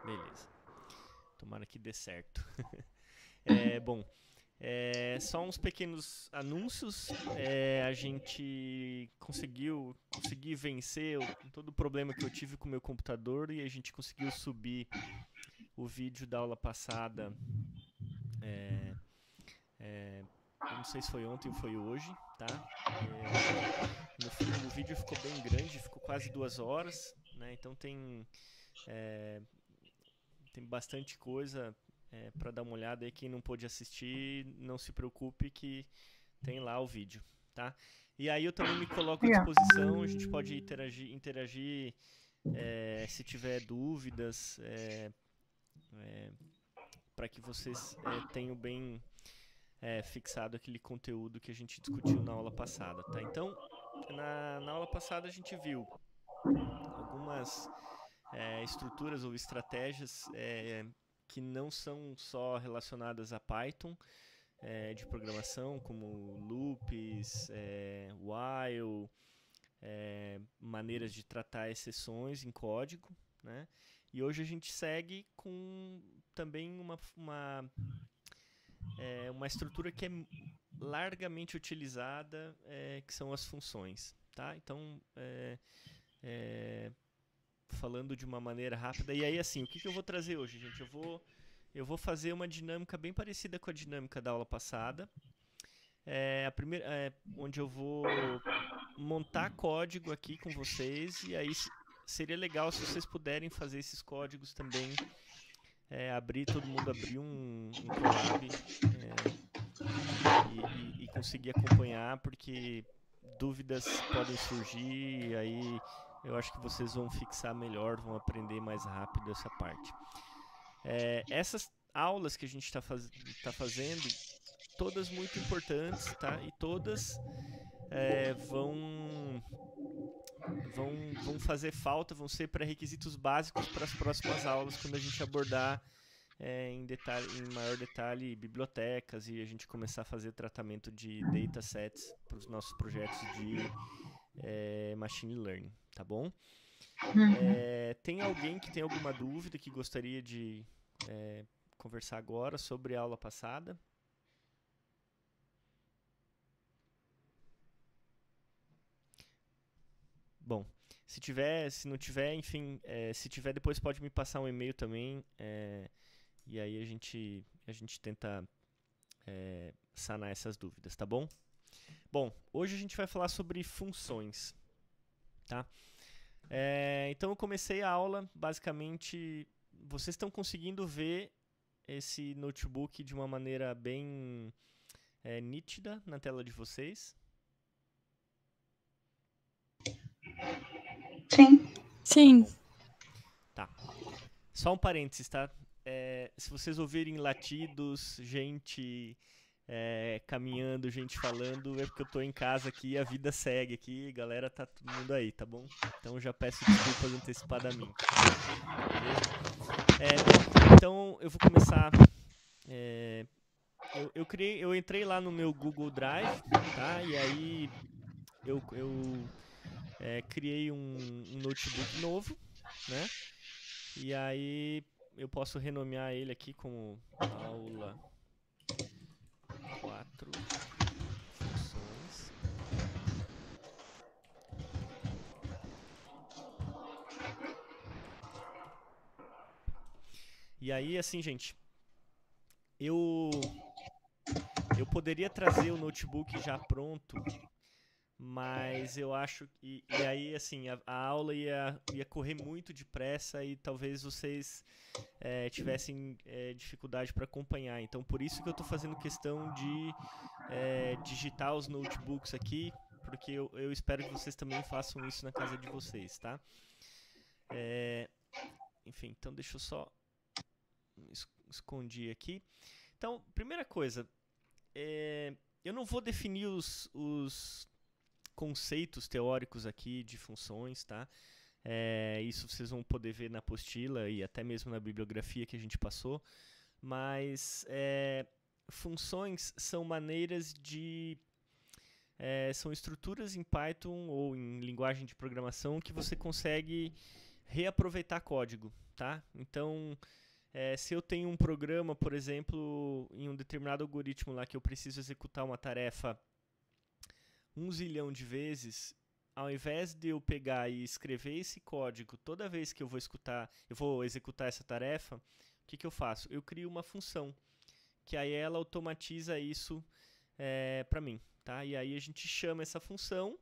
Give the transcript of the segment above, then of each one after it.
Beleza. Tomara que dê certo. Bom, só uns pequenos anúncios. A gente consegui vencer todo o problema que eu tive com o meu computador e a gente conseguiu subir o vídeo da aula passada. É, é, eu não sei se foi ontem ou foi hoje, tá? No fim, o vídeo ficou bem grande, ficou quase 2 horas, né? Então é, tem bastante coisa para dar uma olhada aí. Quem não pôde assistir, não se preocupe que tem lá o vídeo, tá? E aí eu também me coloco à Legal. disposição, a gente pode interagir se tiver dúvidas, para que vocês tenham bem fixado aquele conteúdo que a gente discutiu na aula passada, tá? Então, na aula passada a gente viu algumas estruturas ou estratégias que não são só relacionadas a Python, de programação, como loops, while, maneiras de tratar exceções em código, né? E hoje a gente segue com também uma estrutura que é largamente utilizada, que são as funções, tá? Então, falando de uma maneira rápida, e aí assim, o que eu vou trazer hoje, gente? Eu vou fazer uma dinâmica bem parecida com a dinâmica da aula passada, onde eu vou montar código aqui com vocês, e aí seria legal se vocês puderem fazer esses códigos também, todo mundo abrir um Colab, e conseguir acompanhar, porque dúvidas podem surgir, e aí eu acho que vocês vão fixar melhor, vão aprender mais rápido essa parte. Essas aulas que a gente tá fazendo, todas muito importantes, tá? E todas vão fazer falta, vão ser pré-requisitos básicos para as próximas aulas, quando a gente abordar em maior detalhe bibliotecas e a gente começar a fazer tratamento de datasets para os nossos projetos de machine learning, tá bom? Uhum. Tem alguém que tem alguma dúvida que gostaria de conversar agora sobre a aula passada? Bom, se não tiver, enfim, se tiver, depois pode me passar um e-mail também, e aí a gente tenta sanar essas dúvidas, tá bom? Bom, hoje a gente vai falar sobre funções, tá? Então eu comecei a aula, basicamente, vocês estão conseguindo ver esse notebook de uma maneira bem nítida na tela de vocês? Sim. Tá Sim. bom. Tá. Só um parênteses, tá? Se vocês ouvirem latidos, gente caminhando, gente falando, é porque eu tô em casa aqui, a vida segue aqui, galera, tá todo mundo aí, tá bom? Então eu já peço desculpas antecipadamente. Beleza? Bom, então eu vou começar. é, eu entrei lá no meu Google Drive, tá? E aí eu criei um notebook novo, né? E aí eu posso renomear ele aqui como aula 4 funções. E aí, assim, gente, eu eu poderia trazer o notebook já pronto, mas eu acho que. E aí, assim, a aula ia correr muito depressa e talvez vocês tivessem dificuldade para acompanhar. Então, por isso que eu estou fazendo questão de digitar os notebooks aqui, porque eu espero que vocês também façam isso na casa de vocês, tá? Enfim, então deixa eu só escondi aqui. Então, primeira coisa, eu não vou definir os conceitos teóricos aqui de funções, tá? Isso vocês vão poder ver na apostila e até mesmo na bibliografia que a gente passou. Mas funções são maneiras de. São estruturas em Python ou em linguagem de programação que você consegue reaproveitar código, tá? Então, se eu tenho um programa, por exemplo, em um determinado algoritmo lá que eu preciso executar uma tarefa 1 zilhão de vezes, ao invés de eu pegar e escrever esse código toda vez que eu vou executar essa tarefa, o que eu faço? Eu crio uma função, que aí ela automatiza isso para mim, tá? E aí a gente chama essa função.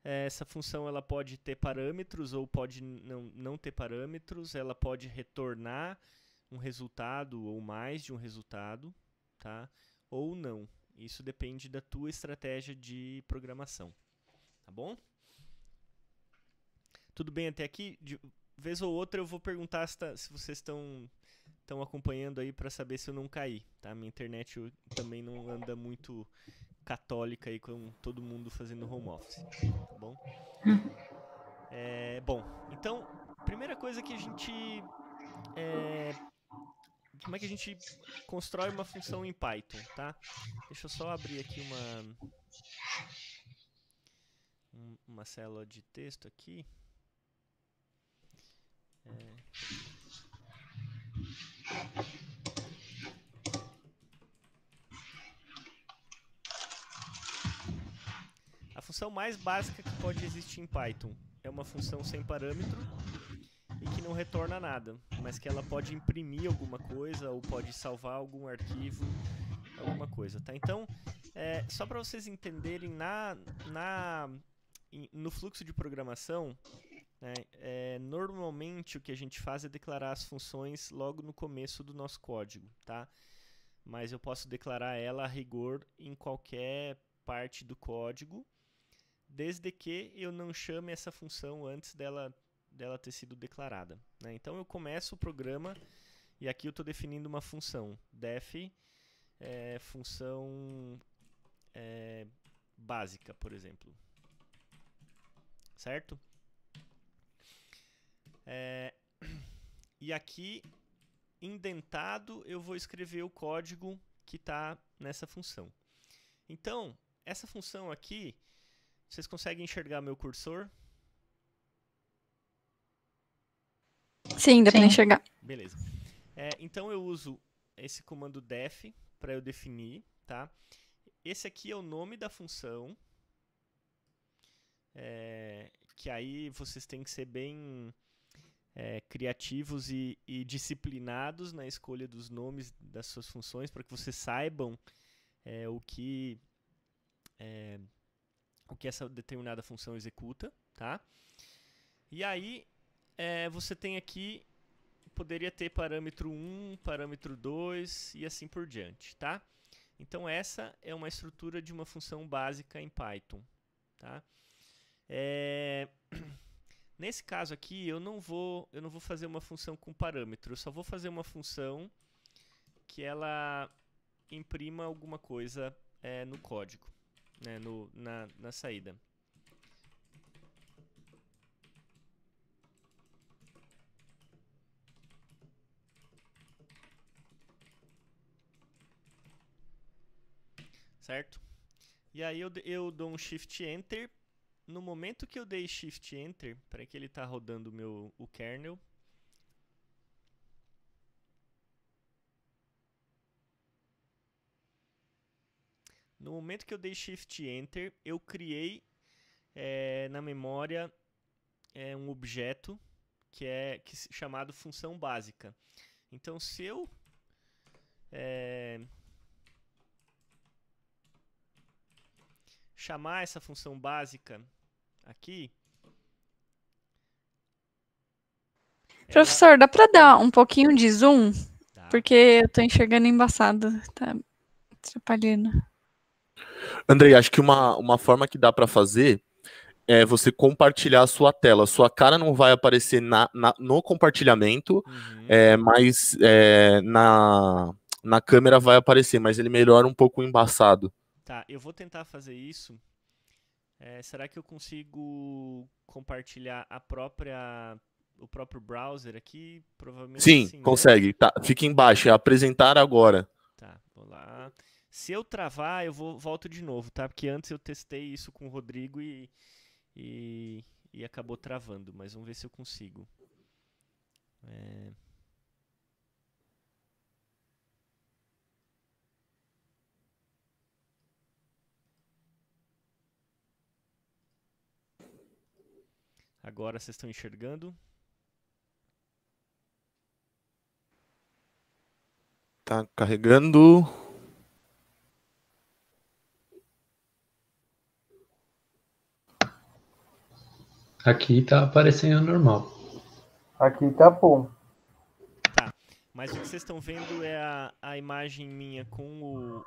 Essa função ela pode ter parâmetros ou pode não ter parâmetros, ela pode retornar um resultado ou mais de um resultado, tá? Ou não. Isso depende da tua estratégia de programação, tá bom? Tudo bem até aqui? De vez ou outra eu vou perguntar se vocês estão acompanhando aí para saber se eu não caí, tá? Minha internet também não anda muito católica aí com todo mundo fazendo home office, tá bom? Bom, então, primeira coisa que a gente... como é que a gente constrói uma função em Python, tá? Deixa eu só abrir aqui uma célula de texto aqui. A função mais básica que pode existir em Python é uma função sem parâmetro e que não retorna nada, mas que ela pode imprimir alguma coisa ou pode salvar algum arquivo, alguma coisa, tá? Então, só para vocês entenderem, no fluxo de programação, né, normalmente o que a gente faz é declarar as funções logo no começo do nosso código, tá? Mas eu posso declarar ela a rigor em qualquer parte do código, desde que eu não chame essa função antes dela ter sido declarada, né? Então eu começo o programa e aqui eu estou definindo uma função, def função básica, por exemplo, certo? E aqui, indentado, eu vou escrever o código que está nessa função. Então, essa função aqui, vocês conseguem enxergar meu cursor? Sim, dá para enxergar. Beleza. Então eu uso esse comando def para eu definir, tá? Esse aqui é o nome da função, que aí vocês têm que ser bem criativos e disciplinados na escolha dos nomes das suas funções, para que vocês saibam o que essa determinada função executa, tá? E aí você tem aqui, poderia ter parâmetro 1, parâmetro 2 e assim por diante, tá? Então essa é uma estrutura de uma função básica em Python, tá? Nesse caso aqui eu não vou fazer uma função com parâmetro, eu só vou fazer uma função que ela imprima alguma coisa no código, né, na saída. Certo? E aí eu dou um Shift Enter. No momento que eu dei Shift Enter, para que ele está rodando o kernel. No momento que eu dei Shift Enter, eu criei na memória um objeto chamado função básica. Então, se eu chamar essa função básica aqui... Professor, dá para dar um pouquinho de zoom? Tá. Porque eu estou enxergando embaçado, tá atrapalhando. Andrei, acho que uma forma que dá para fazer é você compartilhar a sua tela. Sua cara não vai aparecer no compartilhamento, mas na câmera vai aparecer, mas ele melhora um pouco o embaçado. Tá, eu vou tentar fazer isso. Será que eu consigo compartilhar o próprio browser aqui? Provavelmente sim, consegue. Né? Tá, fica embaixo, é apresentar agora. Tá, vou lá. Se eu travar, eu volto de novo, tá? Porque antes eu testei isso com o Rodrigo e e acabou travando, mas vamos ver se eu consigo. Agora vocês estão enxergando? Tá carregando. Aqui tá aparecendo normal. Aqui tá bom. Tá. Mas o que vocês estão vendo é a imagem minha com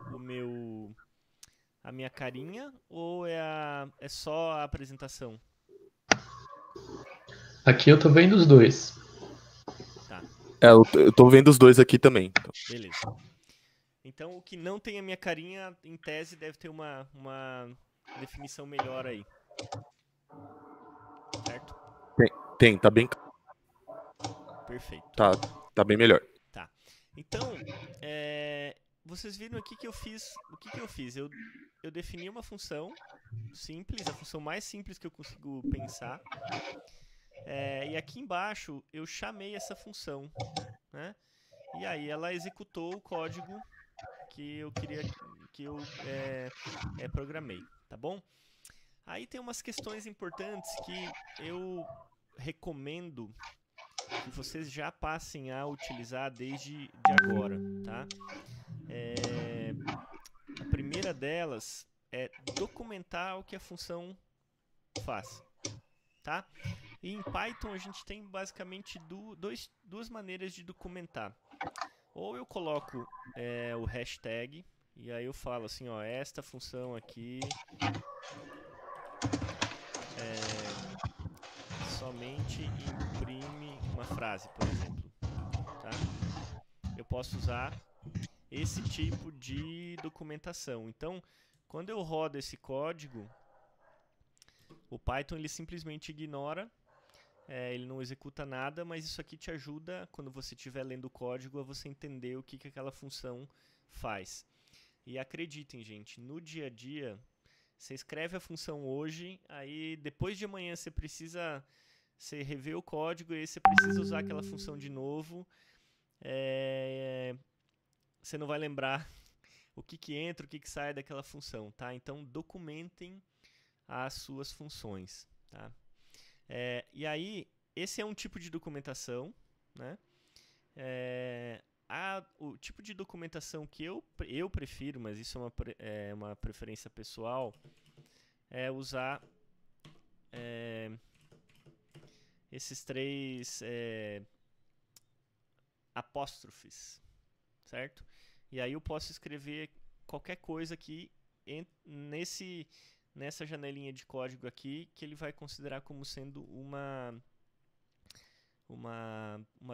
a minha carinha ou é só a apresentação? Aqui eu tô vendo os dois. Tá, Eu tô vendo os dois aqui também. Então. beleza. Então o que não tem a minha carinha, em tese, deve ter uma definição melhor aí. Certo? Tem, tá bem. Perfeito. Tá bem melhor. Tá. Então, vocês viram aqui que eu fiz. O que eu fiz? Eu defini uma função simples, a função mais simples que eu consigo pensar. E aqui embaixo eu chamei essa função, né? E aí ela executou o código que eu queria que eu programei, tá bom? Aí tem umas questões importantes que eu recomendo que vocês já passem a utilizar desde agora, tá? A primeira delas é documentar o que a função faz, tá? E em Python a gente tem basicamente duas maneiras de documentar. Ou eu coloco o hashtag, e aí eu falo assim, ó, esta função aqui somente imprime uma frase, por exemplo, tá? Eu posso usar esse tipo de documentação. Então, quando eu rodo esse código, o Python ele simplesmente ignora, ele não executa nada, mas isso aqui te ajuda, quando você estiver lendo o código, a você entender o que aquela função faz. E acreditem, gente, no dia a dia, você escreve a função hoje, aí depois de amanhã você rever o código, e aí você precisa usar aquela função de novo. Você não vai lembrar o que entra, o que sai daquela função, tá? Então, documentem as suas funções, tá? E aí, esse é um tipo de documentação, né? O tipo de documentação que eu prefiro, mas isso é uma preferência pessoal, é usar esses 3 apóstrofes, certo? E aí eu posso escrever qualquer coisa aqui nessa janelinha de código aqui, que ele vai considerar como sendo uma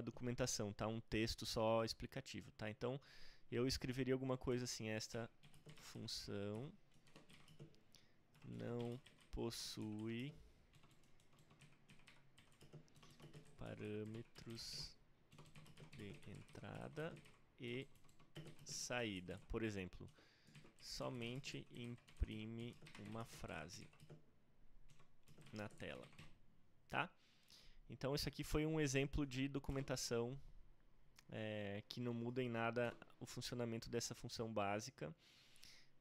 documentação, tá? Um texto só explicativo, tá? Então, eu escreveria alguma coisa assim, esta função não possui parâmetros de entrada e saída. Por exemplo, somente imprime uma frase na tela, tá? Então isso aqui foi um exemplo de documentação que não muda em nada o funcionamento dessa função básica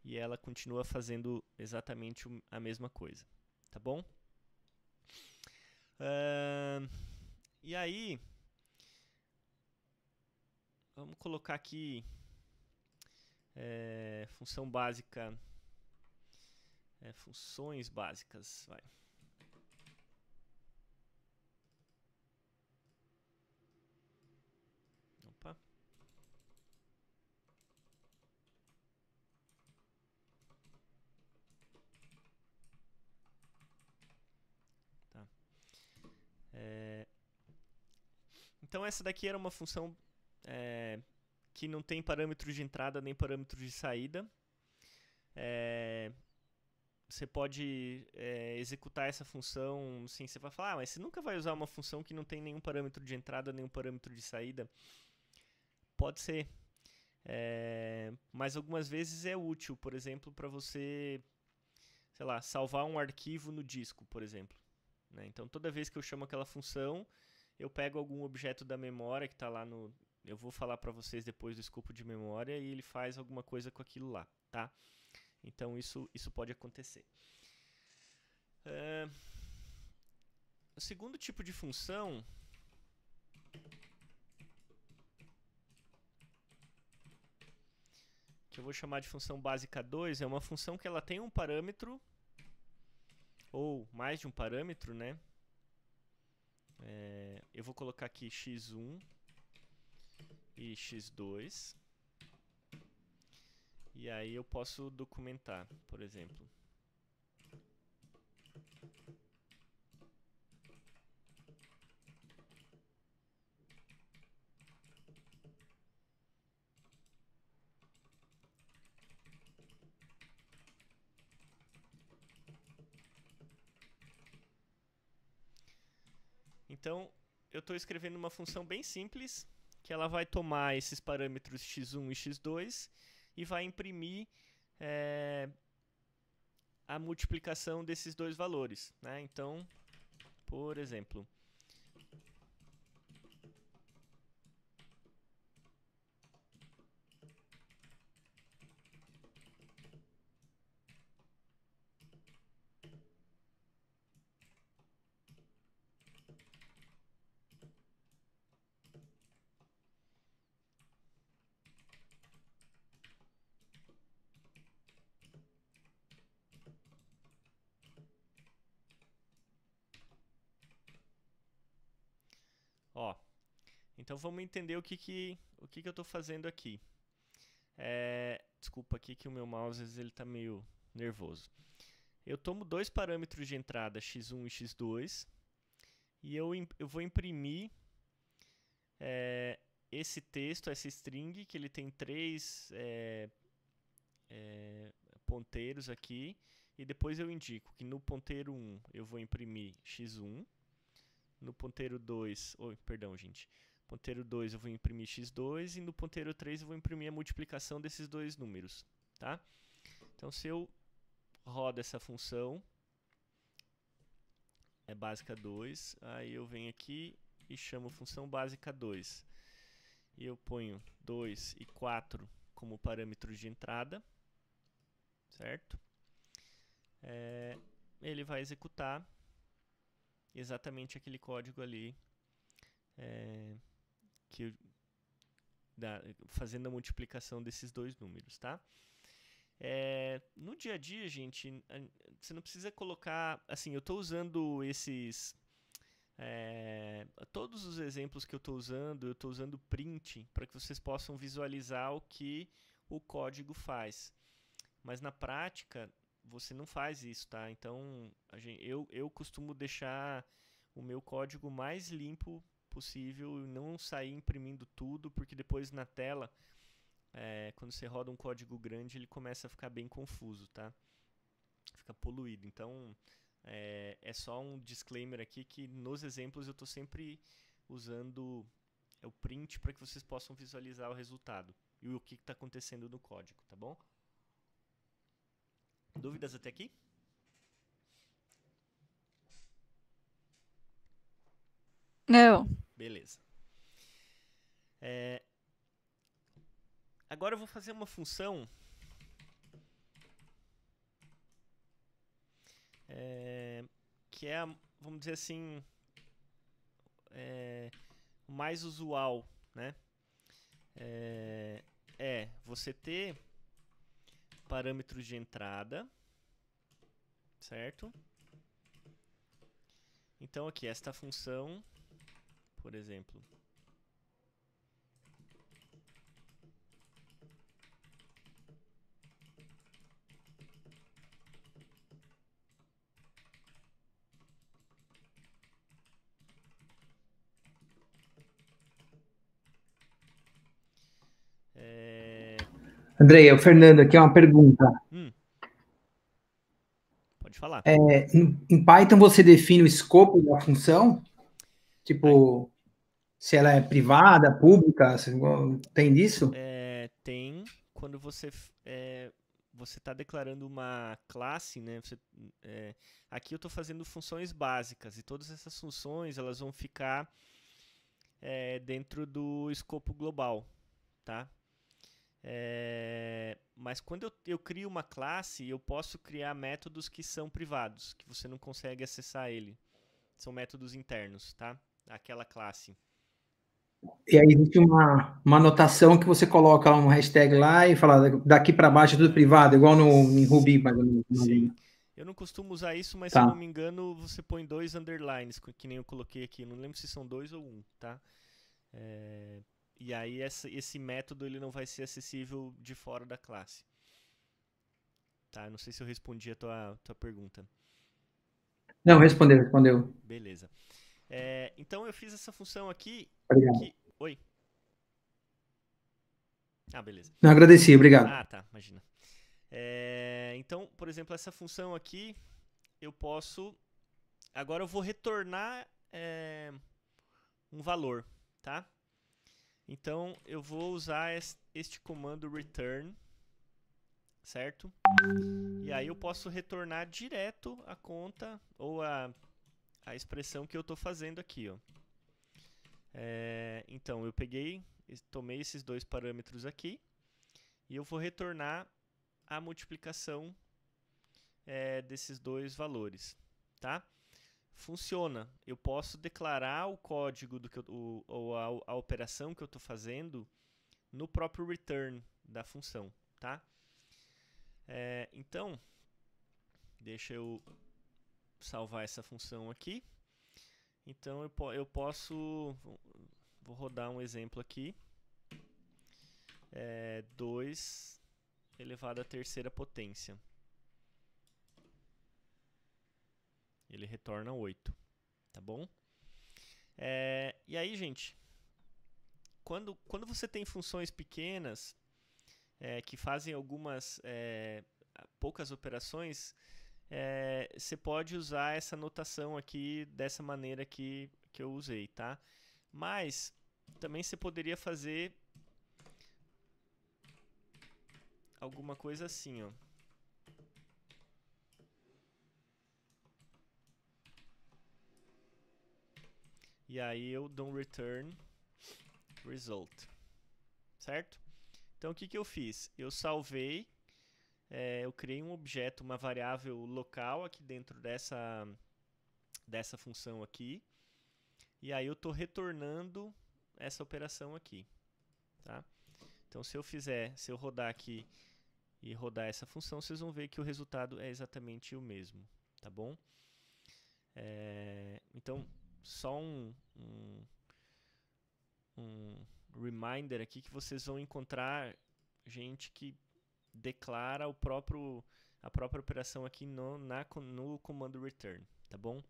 e ela continua fazendo exatamente a mesma coisa, tá bom? E aí, vamos colocar aqui função básica, funções básicas, vai. Opa. Tá. Então essa daqui era uma função que não tem parâmetros de entrada nem parâmetros de saída. Você pode executar essa função, sim, você vai falar, mas você nunca vai usar uma função que não tem nenhum parâmetro de entrada, nenhum parâmetro de saída. Pode ser, mas algumas vezes é útil, por exemplo, para você, sei lá, salvar um arquivo no disco, por exemplo, né? Então, toda vez que eu chamo aquela função, eu pego algum objeto da memória que está lá no... Eu vou falar para vocês depois do escopo de memória e ele faz alguma coisa com aquilo lá, tá? Então, isso pode acontecer. O segundo tipo de função... que eu vou chamar de função básica 2, é uma função que ela tem um parâmetro, ou mais de um parâmetro, né? Eu vou colocar aqui x1 e x2. E aí eu posso documentar, por exemplo. Então, eu estou escrevendo uma função bem simples, que ela vai tomar esses parâmetros x1 e x2 e vai imprimir a multiplicação desses dois valores, né? Então, por exemplo, ó, então vamos entender o que eu estou fazendo aqui. Desculpa aqui que o meu mouse às vezes ele está meio nervoso. Eu tomo dois parâmetros de entrada, x1 e x2, e eu vou imprimir esse texto, essa string, que ele tem três ponteiros aqui, e depois eu indico que no ponteiro 1 eu vou imprimir x1, no ponteiro 2, perdão, gente, ponteiro 2 eu vou imprimir x2 e no ponteiro 3 eu vou imprimir a multiplicação desses dois números, tá? Então, se eu rodo essa função, é básica 2, aí eu venho aqui e chamo função básica 2. E eu ponho 2 e 4 como parâmetros de entrada, certo? Ele vai executar exatamente aquele código ali, fazendo a multiplicação desses dois números, tá? No dia a dia, gente, você não precisa colocar... Assim, eu estou usando esses... todos os exemplos que eu estou usando print para que vocês possam visualizar o que o código faz. Mas na prática, você não faz isso, tá? Então, eu costumo deixar o meu código mais limpo possível e não sair imprimindo tudo, porque depois na tela, quando você roda um código grande, ele começa a ficar bem confuso, tá? Fica poluído. Então, é só um disclaimer aqui que nos exemplos eu estou sempre usando o print para que vocês possam visualizar o resultado e o que está acontecendo no código, tá bom? Dúvidas até aqui? Não. Beleza. Agora eu vou fazer uma função que é, vamos dizer assim, mais usual, né? Você ter parâmetros de entrada, certo? Então aqui, esta função, por exemplo, Andrei, é o Fernando aqui, é uma pergunta. Pode falar. Em Python você define o escopo da função? Tipo, se ela é privada, pública, tem disso? Tem, quando você você está declarando uma classe, né? Aqui eu estou fazendo funções básicas e todas essas funções elas vão ficar dentro do escopo global, tá? Mas quando eu crio uma classe, eu posso criar métodos que são privados, que você não consegue acessar ele. São métodos internos, tá? Aquela classe. E aí existe uma anotação que você coloca um hashtag lá e fala daqui para baixo é tudo privado, igual em Ruby. Sim. Eu não costumo usar isso, mas se eu não me engano, você põe 2 underlines, que nem eu coloquei aqui. Não lembro se são 2 ou 1, tá? E aí esse método ele não vai ser acessível de fora da classe. Tá? Não sei se eu respondi a tua pergunta. Não, respondeu. Beleza. Então eu fiz essa função aqui. Obrigado. Oi. Ah, beleza. Não, agradeci, obrigado. Ah, tá, imagina. Então, por exemplo, essa função aqui, eu posso... Agora eu vou retornar um valor, tá? Então, eu vou usar este comando return, certo? E aí eu posso retornar direto a conta ou a expressão que eu estou fazendo aqui, ó. Então, eu tomei esses 2 parâmetros aqui e eu vou retornar a multiplicação desses 2 valores, tá? Funciona. Eu posso declarar o código ou a operação que eu estou fazendo no próprio return da função, tá? Então, deixa eu salvar essa função aqui. Então, eu posso... Vou rodar um exemplo aqui. 2 elevado à terceira potência. Ele retorna 8, tá bom? E aí, gente, quando você tem funções pequenas que fazem algumas poucas operações, você pode usar essa notação aqui dessa maneira que eu usei, tá? Mas também você poderia fazer alguma coisa assim, ó. E aí eu dou um return result, certo? Então o que eu fiz? Eu salvei, eu criei um objeto, uma variável local aqui dentro dessa função aqui. E aí eu estou retornando essa operação aqui, tá? Então se eu rodar aqui e rodar essa função, vocês vão ver que o resultado é exatamente o mesmo, tá bom? Então, só um reminder aqui que vocês vão encontrar gente que declara a própria operação aqui no comando return, tá bom?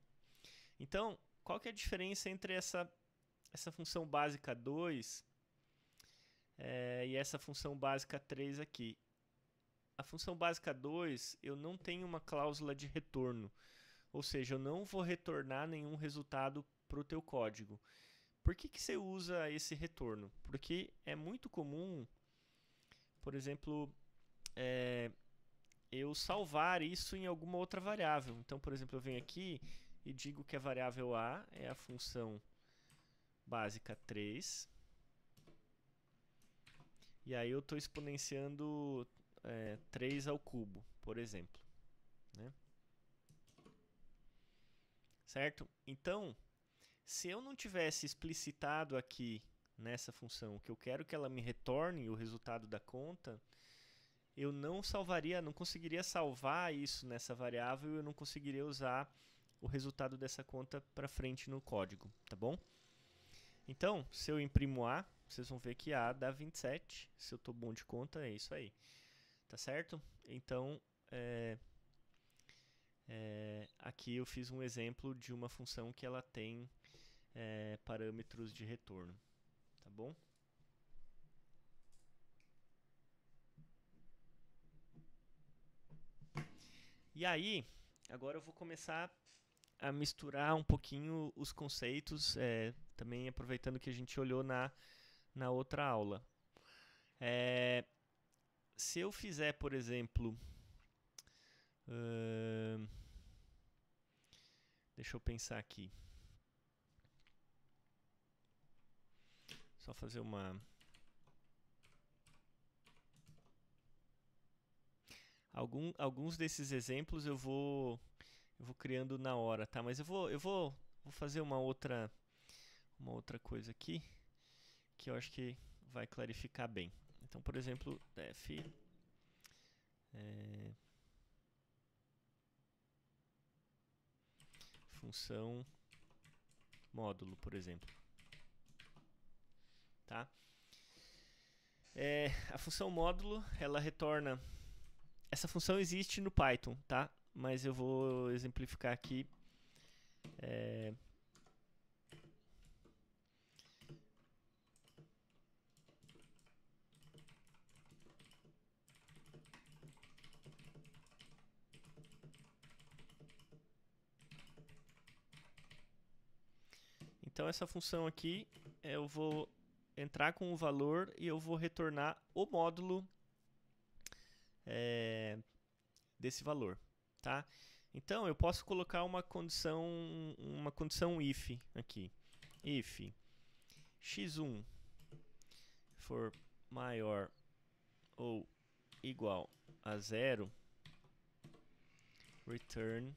Então, qual que é a diferença entre essa função básica 2 e essa função básica 3 aqui? A função básica 2, eu não tenho uma cláusula de retorno, ou seja, eu não vou retornar nenhum resultado para o teu código. Por que você usa esse retorno? Porque é muito comum, por exemplo, eu salvar isso em alguma outra variável. Então, por exemplo, eu venho aqui e digo que a variável A é a função básica 3. E aí eu estou exponenciando 3 ao cubo, por exemplo, né? Certo? Então, se eu não tivesse explicitado aqui nessa função que eu quero que ela me retorne o resultado da conta, eu não conseguiria salvar isso nessa variável e eu não conseguiria usar o resultado dessa conta para frente no código, tá bom? Então, se eu imprimo A, vocês vão ver que A dá 27. Se eu estou bom de conta, é isso aí. Tá certo? Então, aqui eu fiz um exemplo de uma função que ela tem parâmetros de retorno. Tá bom? E aí, agora eu vou começar a misturar um pouquinho os conceitos, também aproveitando que a gente olhou na outra aula. se eu fizer, por exemplo, deixa eu pensar aqui. Só fazer uma... Alguns desses exemplos eu vou criando na hora, tá? Mas eu vou fazer uma outra coisa aqui que eu acho que vai clarificar bem. Então, por exemplo, def função módulo, por exemplo, tá? A função módulo, ela retorna... Essa função existe no Python, tá? Mas eu vou exemplificar aqui. Então essa função aqui, eu vou entrar com o valor e eu vou retornar o módulo desse valor, tá? Então eu posso colocar uma condição if aqui. If x1 for maior ou igual a 0, return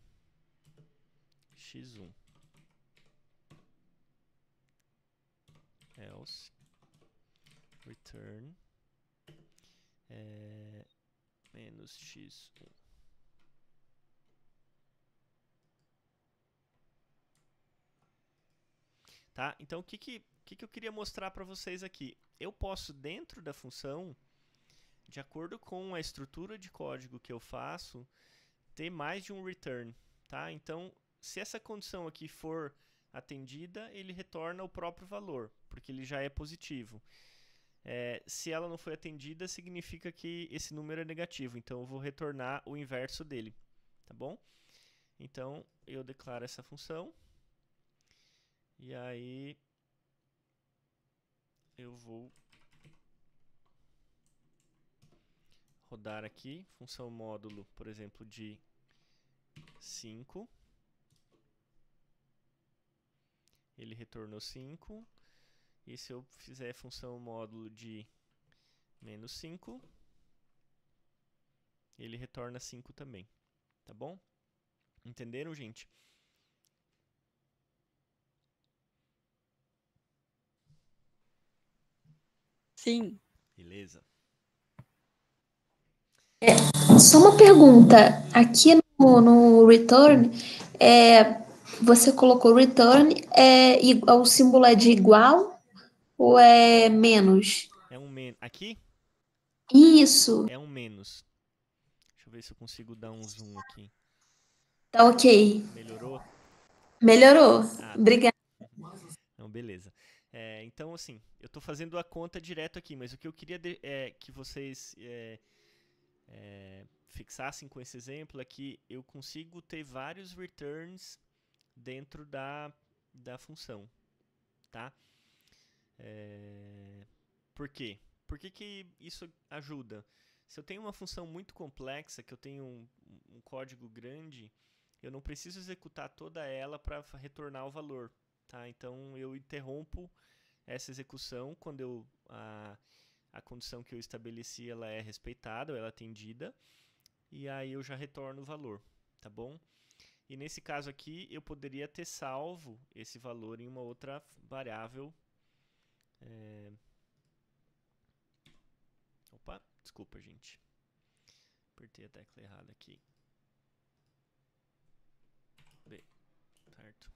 x1. Else return menos x1. Tá? Então, o que eu queria mostrar para vocês aqui? Eu posso, dentro da função, de acordo com a estrutura de código que eu faço, ter mais de um return. Tá? Então, se essa condição aqui for atendida, ele retorna o próprio valor, porque ele já é positivo. Se ela não foi atendida, significa que esse número é negativo, então eu vou retornar o inverso dele, tá bom? Então, eu declaro essa função, e aí eu vou rodar aqui, função módulo, por exemplo, de 5. Ele retornou 5. E se eu fizer função módulo de menos 5, ele retorna 5 também. Tá bom? Entenderam, gente? Sim. Beleza. Só uma pergunta. Aqui no return, você colocou return, o símbolo é de igual ou é menos? É um menos. Aqui? Isso. É um menos. Deixa eu ver se eu consigo dar um zoom aqui. Tá ok. Melhorou? Melhorou. Tá. Obrigada. Não, beleza. Então, assim, eu estou fazendo a conta direto aqui, mas o que eu queria que vocês fixassem com esse exemplo é que eu consigo ter vários returns dentro da função, tá? Por quê? Por que isso ajuda? Se eu tenho uma função muito complexa, que eu tenho um código grande, eu não preciso executar toda ela para retornar o valor, tá? Então eu interrompo essa execução quando a condição que eu estabeleci ela é respeitada, ou ela é atendida, e aí eu já retorno o valor, tá bom? E nesse caso aqui, eu poderia ter salvo esse valor em uma outra variável. Opa, desculpa, gente. Apertei a tecla errada aqui. B, certo?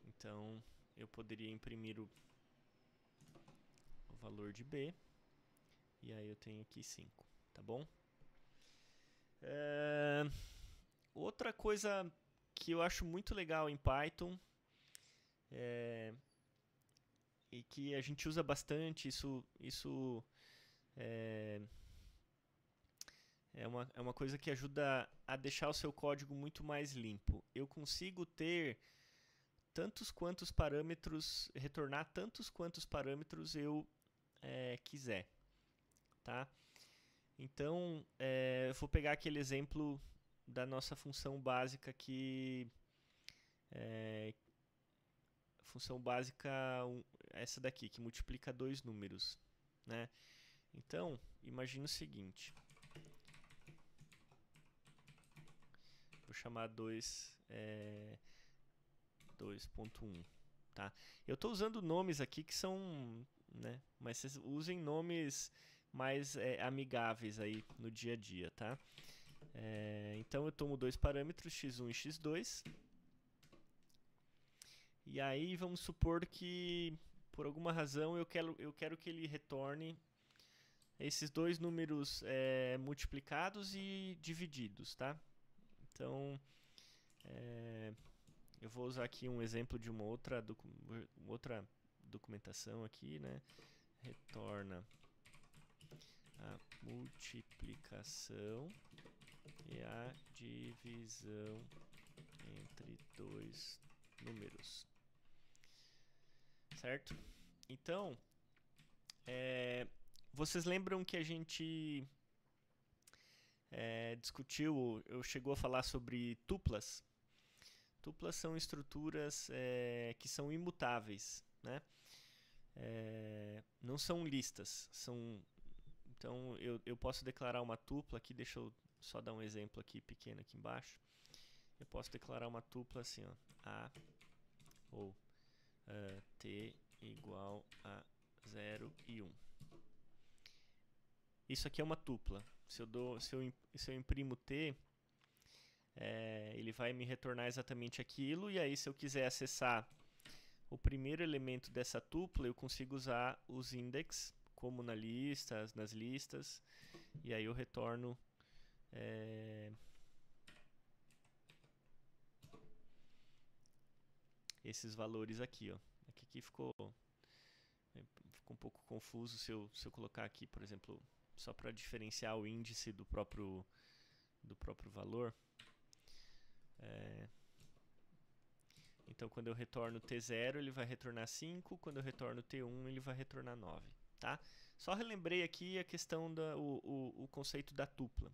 Então, eu poderia imprimir o valor de B. E aí eu tenho aqui 5, tá bom? Outra coisa que eu acho muito legal em Python e que a gente usa bastante, isso é uma coisa que ajuda a deixar o seu código muito mais limpo. Eu consigo ter tantos quantos parâmetros, retornar tantos quantos parâmetros eu quiser, tá? Então, eu vou pegar aquele exemplo da nossa função básica aqui. Função básica, essa daqui, que multiplica dois números, né? Então, imagina o seguinte. Vou chamar 2.1, tá? Eu estou usando nomes aqui que são, né? Mas vocês usem nomes mais amigáveis aí no dia a dia, tá? Então eu tomo dois parâmetros, x1 e x2. E aí vamos supor que, por alguma razão, eu quero que ele retorne esses dois números multiplicados e divididos, tá? Então, eu vou usar aqui um exemplo de uma outra documentação aqui, né? Retorna a multiplicação e a divisão entre dois números. Certo? Então, vocês lembram que a gente discutiu, eu chegou a falar sobre tuplas? Tuplas são estruturas que são imutáveis, né? Não são listas. Então, eu posso declarar uma tupla aqui, deixa eu só dar um exemplo aqui pequeno aqui embaixo. Eu posso declarar uma tupla assim, ó, A ou T igual a 0 e 1. Isso aqui é uma tupla. Se eu imprimo T, ele vai me retornar exatamente aquilo, e aí se eu quiser acessar o primeiro elemento dessa tupla, eu consigo usar os index, como nas listas, e aí eu retorno esses valores aqui, ó. Aqui ficou um pouco confuso se eu colocar aqui, por exemplo, só para diferenciar o índice do próprio valor. Então, quando eu retorno T0, ele vai retornar 5. Quando eu retorno T1, ele vai retornar 9. Tá? Só relembrei aqui a questão o conceito da tupla.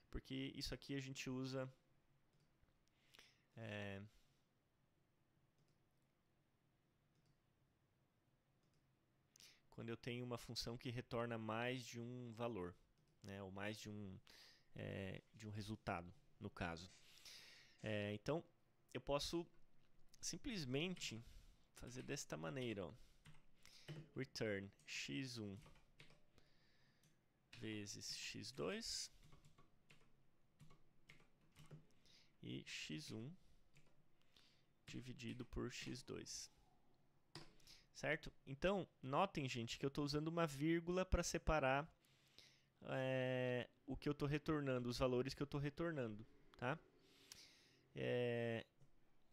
Porque isso aqui a gente usa quando eu tenho uma função que retorna mais de um valor, né? Ou mais de um resultado, no caso. Então, eu posso simplesmente fazer desta maneira, ó. Return x1 vezes x2 e x1 dividido por x2. Certo? Então, notem, gente, que eu estou usando uma vírgula para separar o que eu estou retornando, os valores que eu estou retornando. Tá?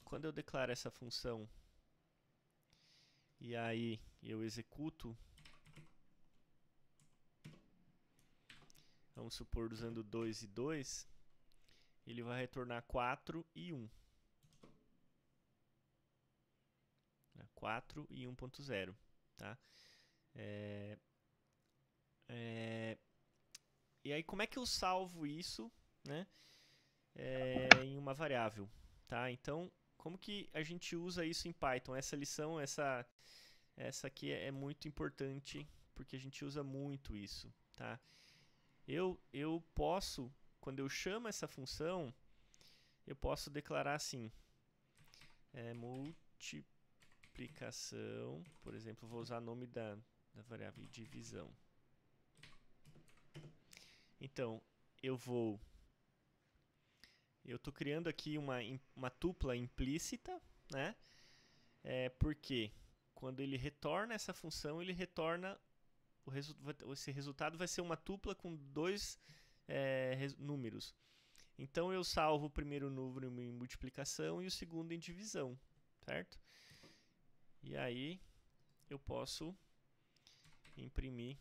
Quando eu declaro essa função e aí eu executo, vamos supor usando 2 e 2, ele vai retornar 4 e 1. 4 e 1.0. Tá? E aí como é que eu salvo isso, né, em uma variável? Tá? Então, como que a gente usa isso em Python? Essa lição, essa aqui é muito importante, porque a gente usa muito isso. Tá? Eu posso, quando eu chamo essa função, eu posso declarar assim, multiplicação, por exemplo, vou usar o nome da variável divisão. Então, eu estou criando aqui uma tupla implícita, né? Porque quando ele retorna essa função, ele retorna esse resultado vai ser uma tupla com dois números. Então eu salvo o primeiro número em multiplicação e o segundo em divisão, certo? E aí eu posso imprimir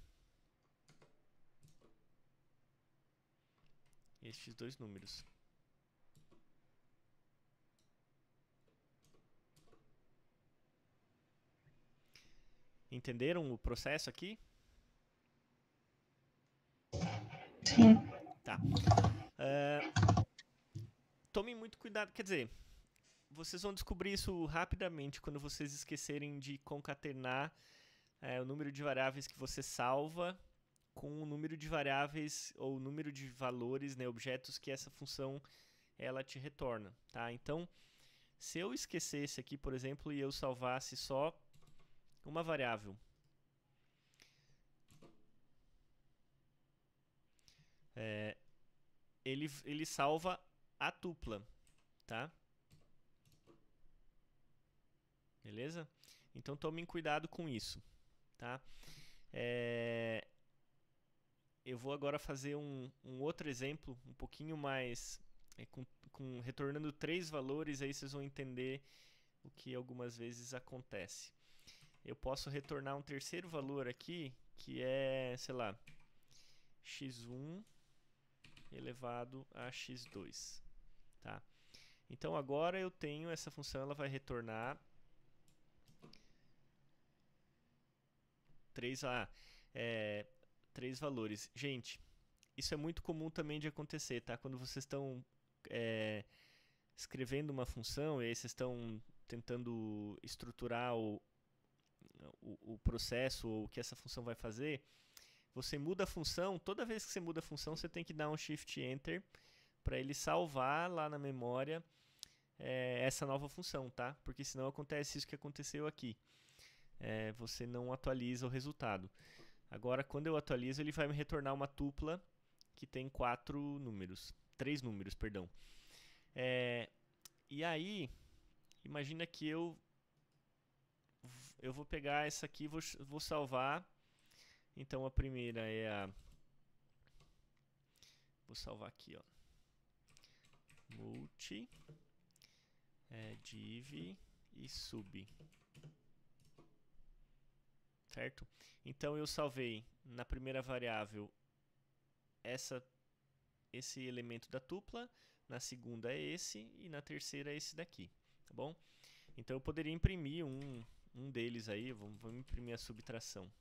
estes dois números. Entenderam o processo aqui? Tá. Tomem muito cuidado, quer dizer, vocês vão descobrir isso rapidamente quando vocês esquecerem de concatenar o número de variáveis que você salva com o número de variáveis ou o número de valores, né, objetos que essa função ela te retorna, tá? Então, se eu esquecesse aqui, por exemplo, e eu salvasse só uma variável, ele salva a tupla, tá? Beleza? Então tomem cuidado com isso, tá? Eu vou agora fazer um outro exemplo, um pouquinho mais, retornando 3 valores, aí vocês vão entender o que algumas vezes acontece. Eu posso retornar um terceiro valor aqui, que é, sei lá, x1 elevado a x2, tá? Então agora eu tenho essa função, ela vai retornar 3 valores. Gente, isso é muito comum também de acontecer, tá? Quando vocês estão escrevendo uma função e aí vocês estão tentando estruturar o processo ou o que essa função vai fazer, você muda a função, toda vez que você muda a função, você tem que dar um Shift Enter para ele salvar lá na memória essa nova função, tá? Porque senão acontece isso que aconteceu aqui. Você não atualiza o resultado. Agora, quando eu atualizo, ele vai me retornar uma tupla que tem 3 números, perdão. E aí, imagina que eu vou pegar essa aqui e vou salvar. Então a primeira vou salvar aqui, ó. Multi, div e sub. Certo? Então eu salvei na primeira variável esse elemento da tupla, na segunda é esse e na terceira é esse daqui, tá bom? Então eu poderia imprimir um deles aí, vamos imprimir a subtração.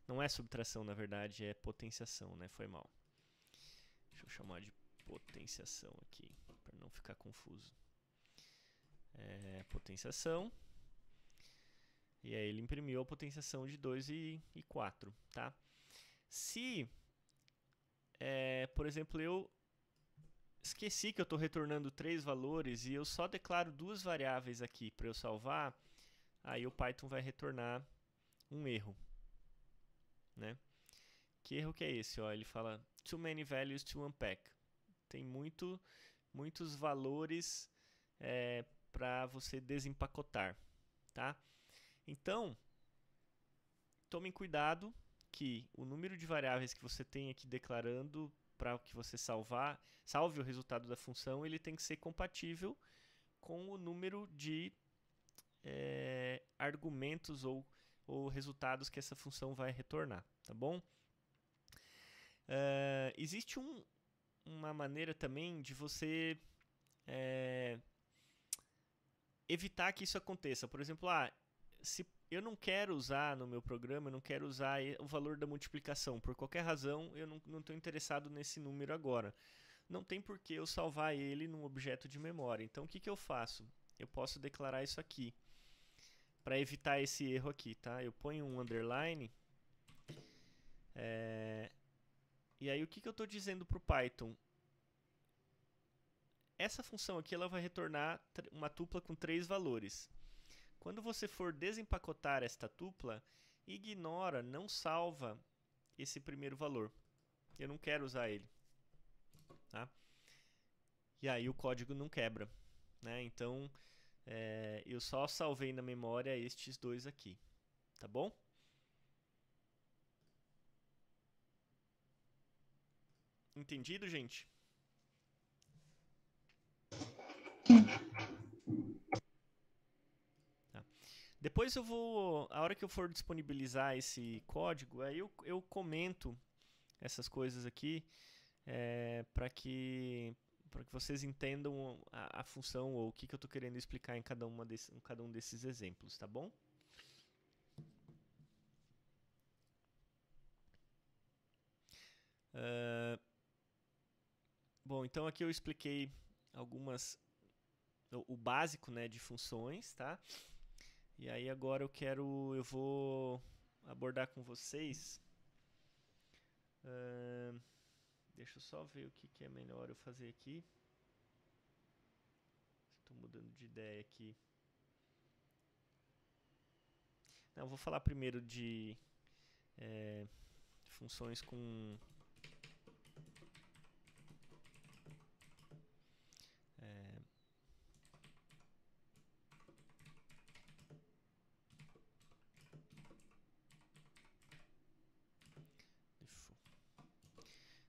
Não é subtração, na verdade, é potenciação, né? Foi mal. Deixa eu chamar de potenciação aqui, para não ficar confuso. Potenciação. E aí ele imprimiu a potenciação de 2 e 4, tá? Se, por exemplo, eu esqueci que eu estou retornando 3 valores e eu só declaro 2 variáveis aqui para eu salvar, aí o Python vai retornar um erro, né? Que erro que é esse? Ó, ele fala too many values to unpack. Tem muitos valores para você desempacotar, tá? Então, tomem cuidado que o número de variáveis que você tem aqui declarando para que você salve o resultado da função, ele tem que ser compatível com o número de argumentos ou resultados que essa função vai retornar, tá bom? Existe uma maneira também de você evitar que isso aconteça. Por exemplo, se eu não quero usar no meu programa, eu não quero usar o valor da multiplicação. Por qualquer razão, eu não estou interessado nesse número agora. Não tem por que eu salvar ele num objeto de memória. Então, o que eu faço? Eu posso declarar isso aqui, para evitar esse erro aqui, tá? Eu ponho um underline. E aí, o que eu estou dizendo para o Python? Essa função aqui ela vai retornar uma tupla com 3 valores. Quando você for desempacotar esta tupla, ignora, não salva esse primeiro valor. Eu não quero usar ele, tá? E aí o código não quebra, né? Então, eu só salvei na memória estes 2 aqui, tá bom? Entendido, gente? Tá. Depois a hora que eu for disponibilizar esse código, aí eu comento essas coisas aqui para que vocês entendam a função ou o que eu estou querendo explicar em cada um desses exemplos, tá bom? Bom, então aqui eu expliquei o básico, né, de funções, tá? E aí agora eu vou abordar com vocês. Deixa eu só ver o que é melhor eu fazer aqui. Estou mudando de ideia aqui. Não, eu vou falar primeiro de funções com default.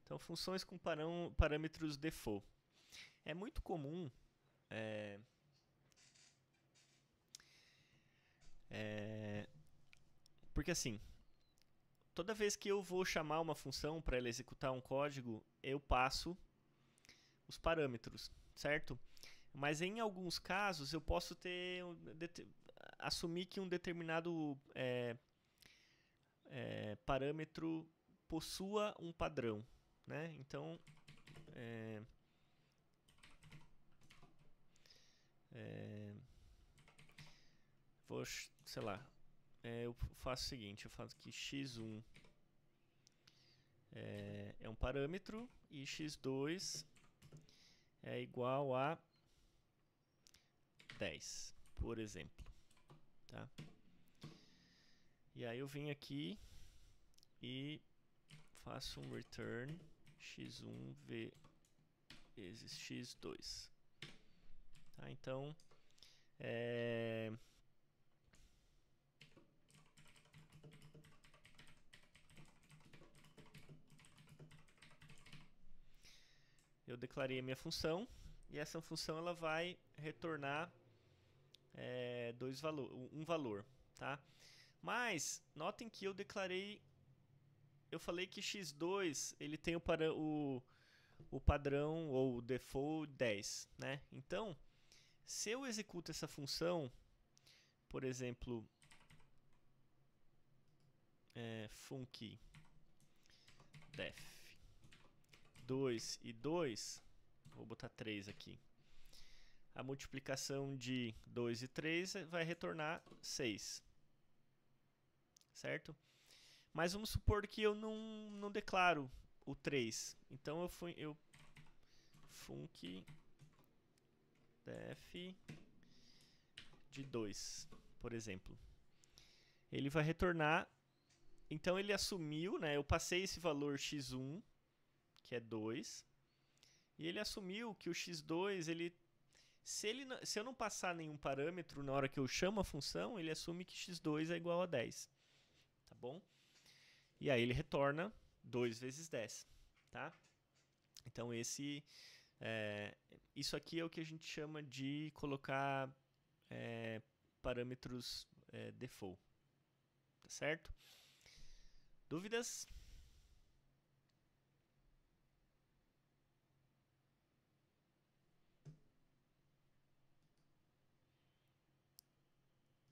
Então, funções com parâmetros default. É muito comum porque assim, toda vez que eu vou chamar uma função para ela executar um código, eu passo os parâmetros, certo? Mas em alguns casos eu posso assumir que um determinado parâmetro possua um padrão, né? Então, sei lá, eu faço o seguinte, eu faço que x1 é um parâmetro e x2 é igual a 10, por exemplo, tá? E aí eu venho aqui e faço um return x1 vezes x2, tá? Então eu declarei a minha função e essa função ela vai retornar um valor, tá? Mas notem que eu falei que x2 ele tem o padrão ou o default 10, né? Então, se eu executo essa função, por exemplo, func def 2 e 2, vou botar 3 aqui. A multiplicação de 2 e 3 vai retornar 6. Certo? Mas vamos supor que eu não declaro o 3. Então eu func def de 2, por exemplo. Ele vai retornar. Então ele assumiu, né? Eu passei esse valor x1, que é 2. E ele assumiu que o x2, se eu não passar nenhum parâmetro na hora que eu chamo a função, ele assume que x2 é igual a 10. Tá bom? E aí ele retorna 2 vezes 10. Tá? Então isso aqui é o que a gente chama de colocar parâmetros default. Tá certo? Dúvidas?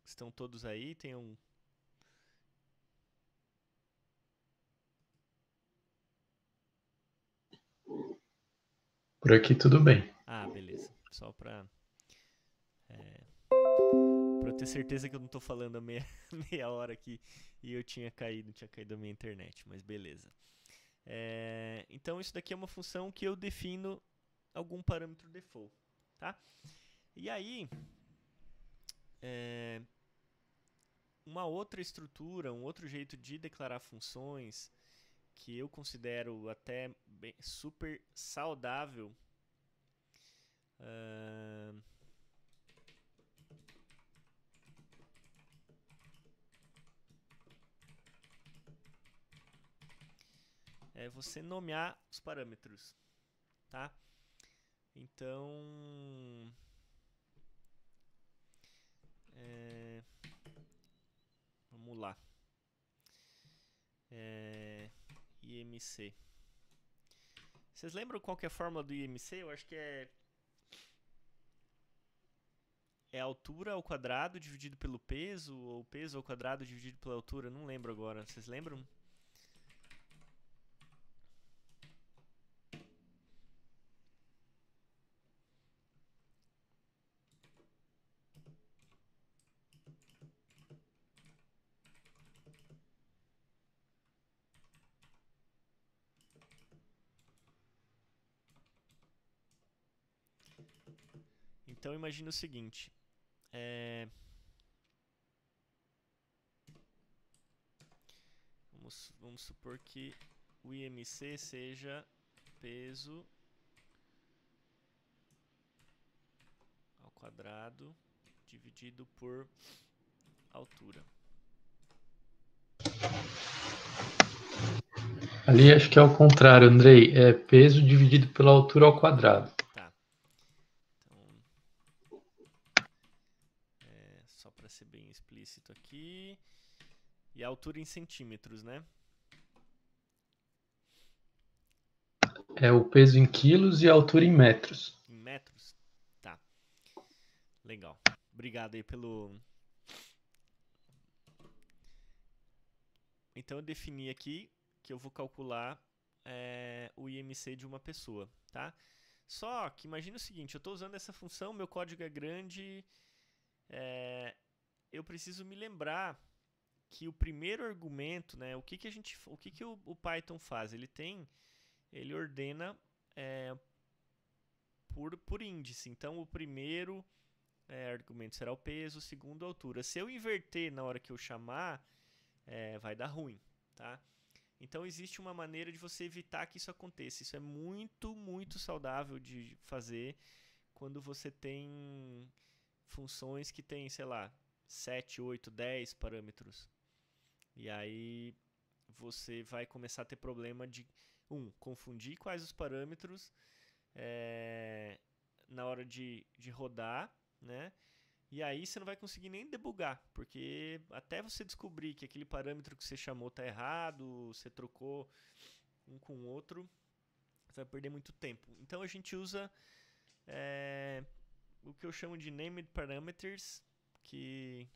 Estão todos aí? Tem um... Por aqui tudo bem. Ah, beleza. Só pra eu ter certeza que eu não tô falando a meia hora aqui e tinha caído a minha internet, mas beleza. Então isso daqui é uma função que eu defino algum parâmetro default, tá? E aí, uma outra estrutura, um outro jeito de declarar funções que eu considero até super saudável é você nomear os parâmetros, tá? Então, vamos lá. IMC. Vocês lembram qual que é a fórmula do IMC? Eu acho que é a altura ao quadrado dividido pelo peso, ou peso ao quadrado dividido pela altura. Não lembro agora. Vocês lembram? Então imagina o seguinte, vamos supor que o IMC seja peso ao quadrado dividido por altura. Ali acho que é o contrário, Andrei. É peso dividido pela altura ao quadrado. Tá. Então, só para ser bem explícito aqui. E a altura em centímetros, né? É o peso em quilos e a altura em metros. Em metros? Tá. Legal. Obrigado aí pelo... Então eu defini aqui que eu vou calcular o IMC de uma pessoa, tá? Só que imagina o seguinte, eu estou usando essa função, meu código é grande, eu preciso me lembrar que o primeiro argumento, né, o que o Python faz? Ele ordena por índice. Então o primeiro argumento será o peso, o segundo a altura. Se eu inverter na hora que eu chamar, vai dar ruim, tá? Então existe uma maneira de você evitar que isso aconteça. Isso é muito, muito saudável de fazer quando você tem funções que tem, sei lá, 7, 8, 10 parâmetros. E aí você vai começar a ter problema de, confundir quais os parâmetros na hora de rodar, né? E aí você não vai conseguir nem debugar, porque até você descobrir que aquele parâmetro que você chamou está errado, você trocou um com o outro, você vai perder muito tempo. Então a gente usa o que eu chamo de named parameters, que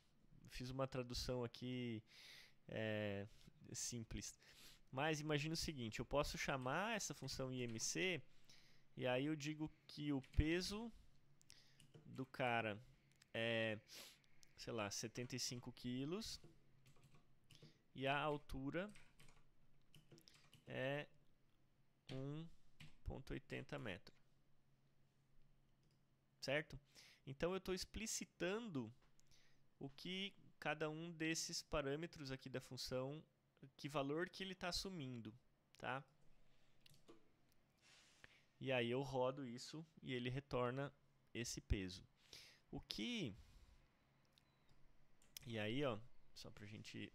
fiz uma tradução aqui simples. Mas imagina o seguinte, eu posso chamar essa função IMC e aí eu digo que o peso do cara sei lá, 75 quilos e a altura é 1,80 metros. Certo? Então eu estou explicitando o que cada um desses parâmetros aqui da função, que valor que ele está assumindo, tá? E aí eu rodo isso e ele retorna esse peso. E aí, ó, só pra gente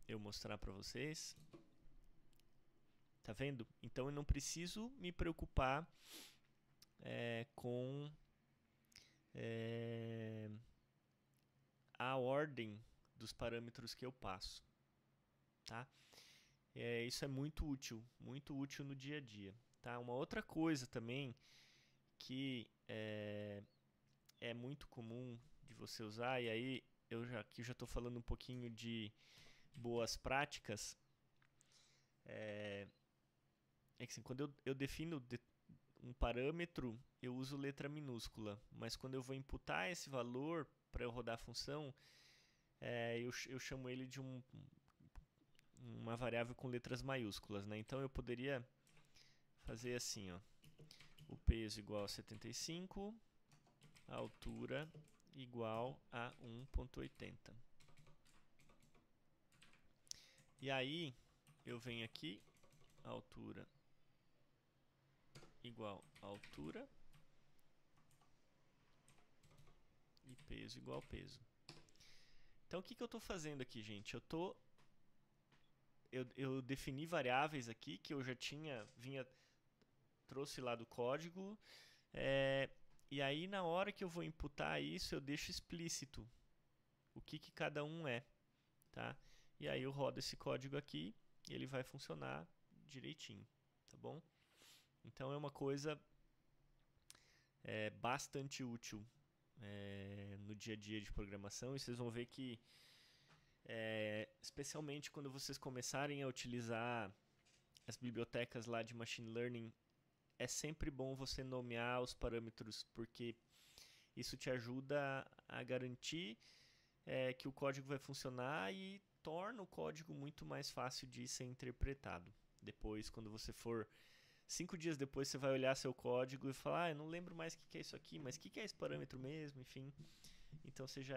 eu mostrar pra vocês. Tá vendo? Então eu não preciso me preocupar com a ordem dos parâmetros que eu passo, tá? Isso é muito útil no dia a dia, tá? Uma outra coisa também que é muito comum de você usar, e aí aqui eu já estou falando um pouquinho de boas práticas, que assim, quando eu defino um parâmetro, eu uso letra minúscula, mas quando eu vou imputar esse valor para eu rodar a função, eu chamo ele de uma variável com letras maiúsculas, né? Então eu poderia fazer assim, ó, o peso igual a 75, a altura igual a 1,80. E aí eu venho aqui, altura igual a altura e peso igual a peso. Então o que eu estou fazendo aqui, gente? Eu defini variáveis aqui que eu já trouxe lá do código, e aí na hora que eu vou imputar isso, eu deixo explícito o que cada um é, tá? E aí eu rodo esse código aqui e ele vai funcionar direitinho, tá bom? Então é uma coisa bastante útil no dia a dia de programação, e vocês vão ver que especialmente quando vocês começarem a utilizar as bibliotecas lá de Machine Learning, é sempre bom você nomear os parâmetros, porque isso te ajuda a garantir que o código vai funcionar e torna o código muito mais fácil de ser interpretado, Depois, quando você for 5 dias depois, você vai olhar seu código e falar, eu não lembro mais o que é isso aqui, mas o que é esse parâmetro mesmo, enfim. Então você já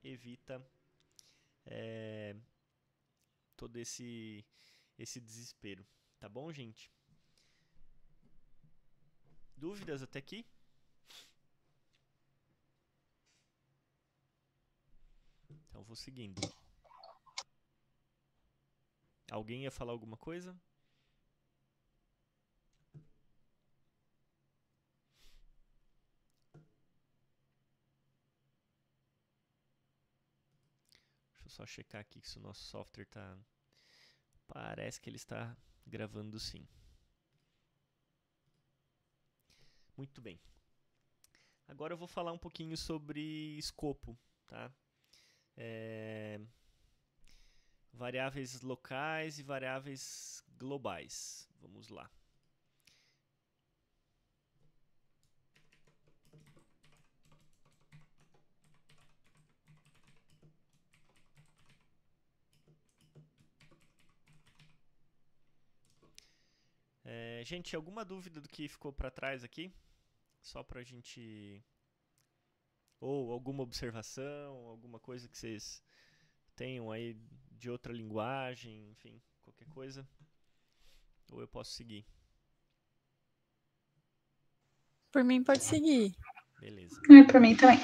evita todo esse desespero. Tá bom, gente? Dúvidas até aqui? Então vou seguindo. Alguém ia falar alguma coisa? Deixa eu só checar aqui se o nosso software tá... Parece que ele está gravando sim. Muito bem. Agora eu vou falar um pouquinho sobre escopo, tá? Variáveis locais e variáveis globais. Vamos lá. Gente, alguma dúvida do que ficou para trás aqui? Só para a gente... Ou alguma observação, alguma coisa que vocês tenham aí de outra linguagem, enfim, qualquer coisa. Ou eu posso seguir? Por mim, pode seguir. Beleza. Por mim também.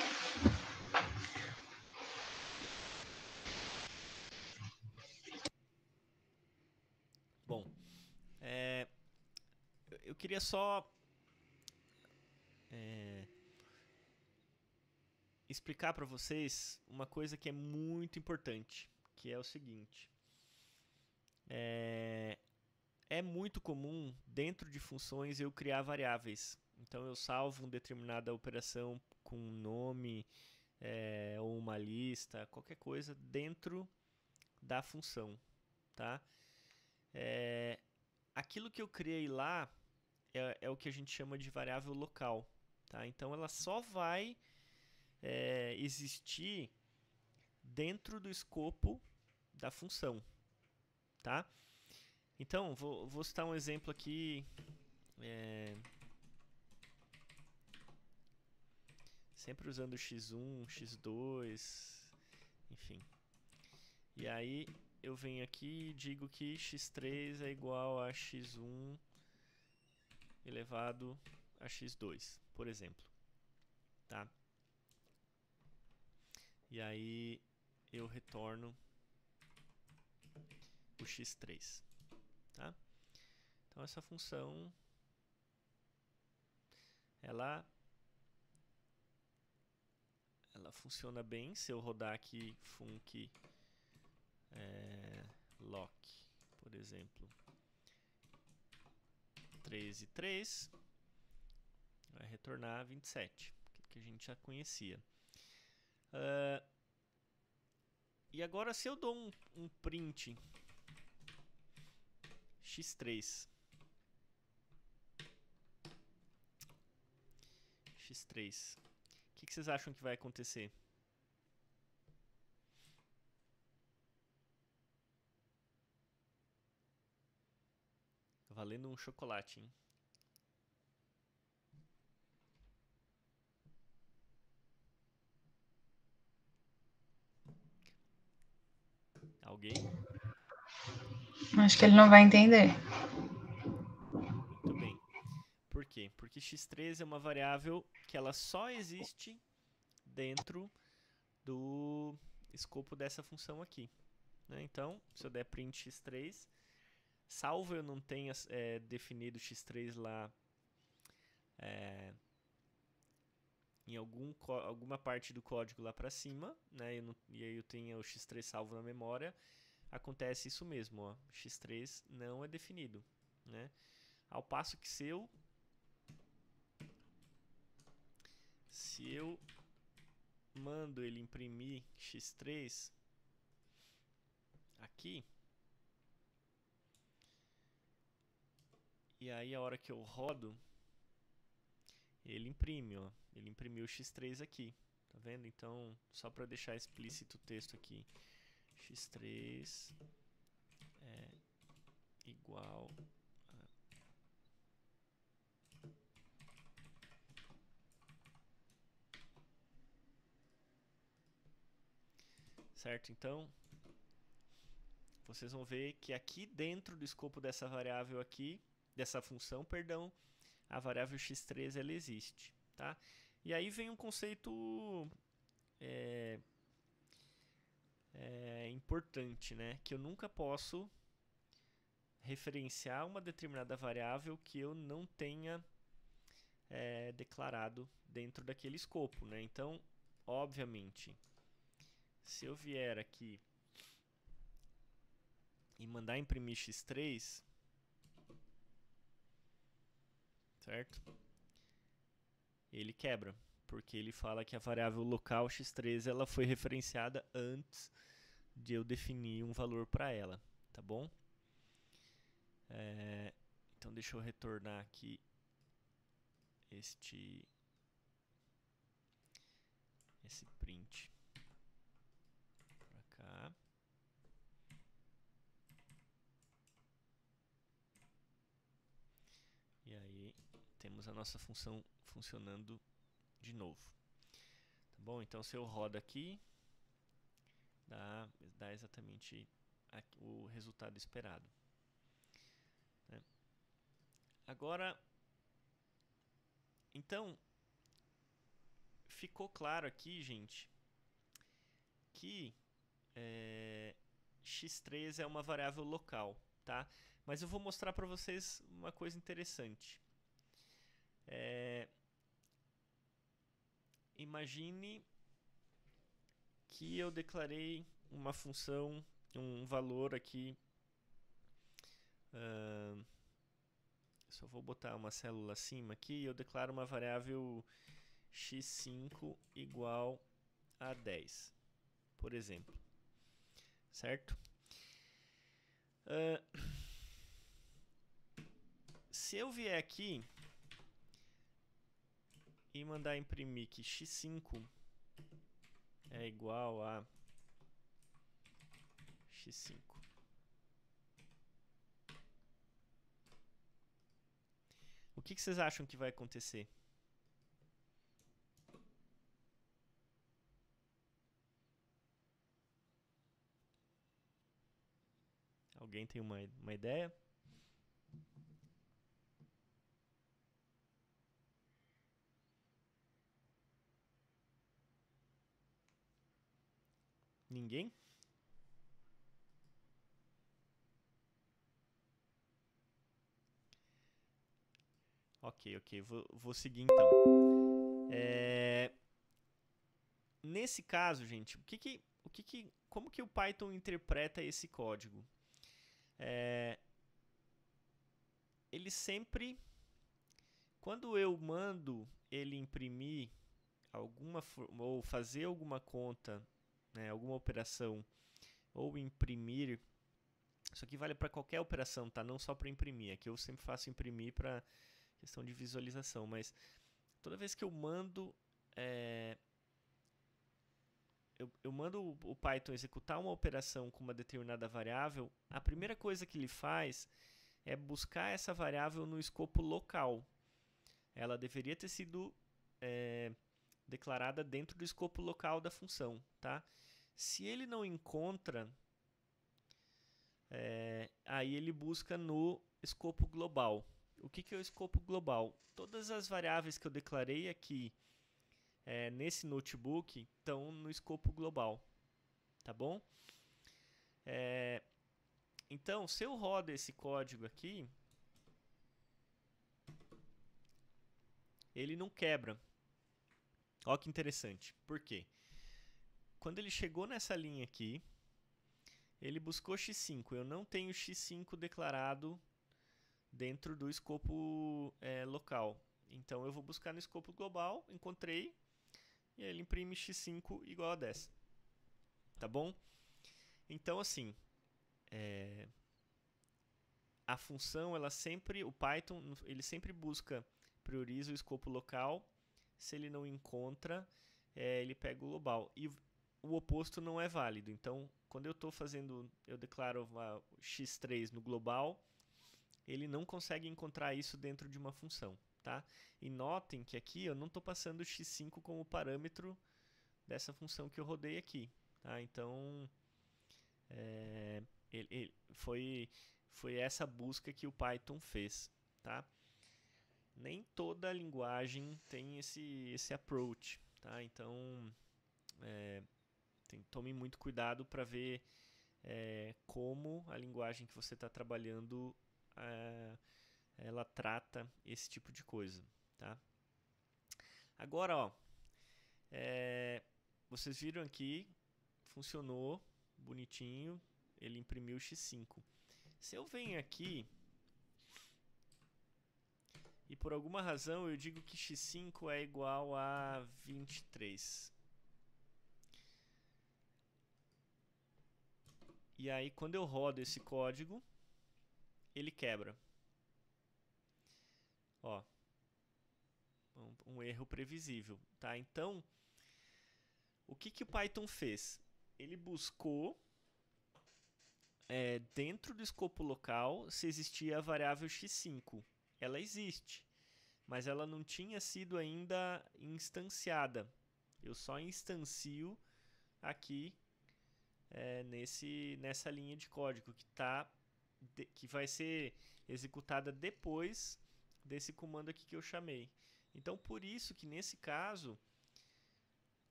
Bom, eu queria só explicar para vocês uma coisa que é muito importante, que é o seguinte. É muito comum, dentro de funções, eu criar variáveis. Então, eu salvo uma determinada operação com um nome ou uma lista, qualquer coisa, dentro da função. Tá? Aquilo que eu criei lá é o que a gente chama de variável local. Tá? Então, ela só vai existir dentro do escopo da função. Tá? Então, vou citar um exemplo aqui. Sempre usando x1, x2, enfim. E aí, eu venho aqui e digo que x3 é igual a x1 elevado a x2, por exemplo. Tá? E aí, eu retorno o x3. Tá? Então, essa função, ela funciona bem se eu rodar aqui func lock, por exemplo, 3 e 3, vai retornar 27, que a gente já conhecia. E agora, se eu dou um print x3, o que vocês acham que vai acontecer? Valendo um chocolate, hein? Alguém? Acho que ele não vai entender. Muito bem. Por quê? Porque x3 é uma variável que ela só existe dentro do escopo dessa função aqui. Né? Então, se eu der print x3, salvo eu não tenha definido x3 lá em alguma parte do código lá para cima, né? E aí eu tenho o x3 salvo na memória, acontece isso mesmo, ó, x3 não é definido, né? Ao passo que se eu mando ele imprimir x3 aqui, e aí a hora que eu rodo, ele imprime, ó. Ele imprimiu o x3 aqui, tá vendo? Então, só para deixar explícito o texto aqui, x3 igual a... Certo? Então, vocês vão ver que aqui dentro do escopo dessa variável aqui, dessa função, perdão, a variável x3 ela existe, tá? E aí vem um conceito importante, né? Que eu nunca posso referenciar uma determinada variável que eu não tenha declarado dentro daquele escopo, né? Então, obviamente, se eu vier aqui e mandar imprimir x3, certo? Ele quebra, porque ele fala que a variável local x3 ela foi referenciada antes de eu definir um valor para ela, tá bom? Então deixa eu retornar aqui esse print para cá. E aí temos a nossa função funcionando de novo. Tá bom? Então se eu rodo aqui, dá exatamente o resultado esperado. Né? Agora, então, ficou claro aqui, gente, que x3 é uma variável local, tá? Mas eu vou mostrar para vocês uma coisa interessante. Imagine que eu declarei uma função, um valor aqui. Só vou botar uma célula acima aqui e eu declaro uma variável x5 igual a 10, por exemplo. Certo? Se eu vier aqui e mandar imprimir que x5 é igual a x5. O que vocês acham que vai acontecer? Alguém tem uma ideia? Ninguém? Ok, vou seguir então. Nesse caso, gente, como que o Python interpreta esse código? Ele sempre, quando eu mando ele imprimir ou fazer alguma conta, né, alguma operação, ou imprimir, isso aqui vale para qualquer operação, tá? Não só para imprimir. Aqui eu sempre faço imprimir para questão de visualização, mas toda vez que eu mando eu mando o Python executar uma operação com uma determinada variável, a primeira coisa que ele faz é buscar essa variável no escopo local. Ela deveria ter sido declarada dentro do escopo local da função, tá? Se ele não encontra, aí ele busca no escopo global. O que é o escopo global? Todas as variáveis que eu declarei aqui nesse notebook estão no escopo global, tá bom? Então, se eu rodo esse código aqui, ele não quebra. Olha que interessante. Por quê? Quando ele chegou nessa linha aqui, ele buscou x5. Eu não tenho x5 declarado dentro do escopo local. Então eu vou buscar no escopo global, encontrei, e aí ele imprime x5 igual a 10. Tá bom? Então assim, a função, o Python, ele sempre prioriza o escopo local. Se ele não encontra, ele pega o global. E o oposto não é válido. Então, quando eu declaro x3 no global, ele não consegue encontrar isso dentro de uma função, tá? E notem que aqui eu não estou passando o x5 como parâmetro dessa função que eu rodei aqui, tá? Então, foi essa busca que o Python fez, tá? Nem toda linguagem tem esse approach, tá? Então, tome muito cuidado para ver como a linguagem que você está trabalhando ela trata esse tipo de coisa, tá? Agora, ó, vocês viram aqui, funcionou bonitinho, ele imprimiu o x5. Se eu venho aqui e por alguma razão eu digo que x5 é igual a 23. E aí quando eu rodo esse código, ele quebra. Ó, um erro previsível, tá? Então, o que o Python fez? Ele buscou dentro do escopo local se existia a variável x5. Ela existe, mas ela não tinha sido ainda instanciada. Eu só instancio aqui nessa linha de código que vai ser executada depois desse comando aqui que eu chamei. Então, por isso que nesse caso,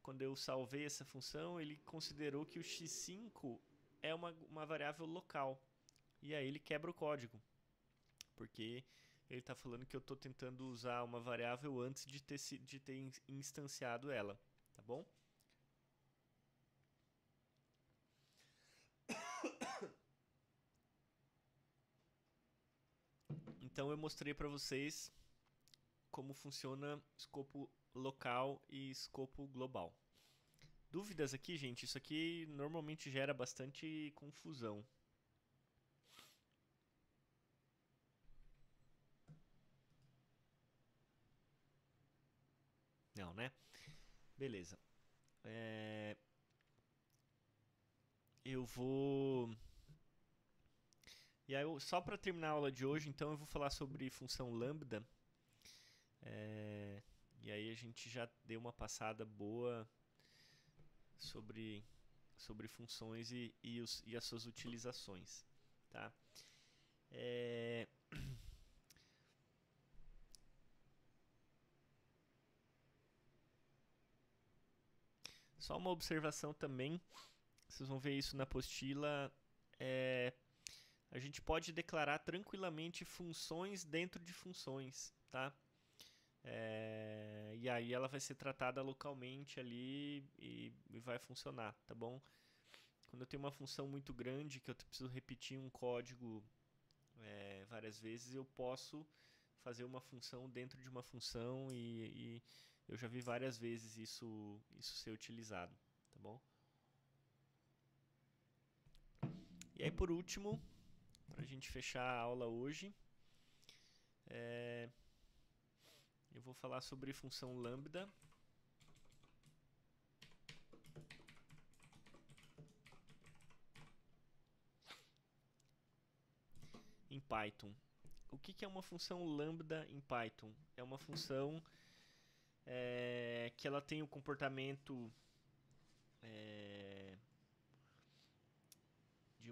quando eu salvei essa função, ele considerou que o x5 é uma variável local. E aí ele quebra o código, porque ele está falando que eu estou tentando usar uma variável antes de ter instanciado ela, tá bom? Então eu mostrei para vocês como funciona escopo local e escopo global. Dúvidas aqui, gente? Isso aqui normalmente gera bastante confusão. Não, né? Beleza. Eu vou... E aí, só para terminar a aula de hoje, então eu vou falar sobre função lambda. E aí a gente já deu uma passada boa sobre funções e as suas utilizações, tá? Só uma observação também, vocês vão ver isso na apostila, a gente pode declarar tranquilamente funções dentro de funções, tá? E aí ela vai ser tratada localmente ali e vai funcionar, tá bom? Quando eu tenho uma função muito grande que eu preciso repetir um código várias vezes, eu posso fazer uma função dentro de uma função e eu já vi várias vezes isso ser utilizado, tá bom? E aí por último, para a gente fechar a aula hoje, eu vou falar sobre função lambda. Em Python. O que é uma função lambda em Python? É uma função que ela tem o comportamento de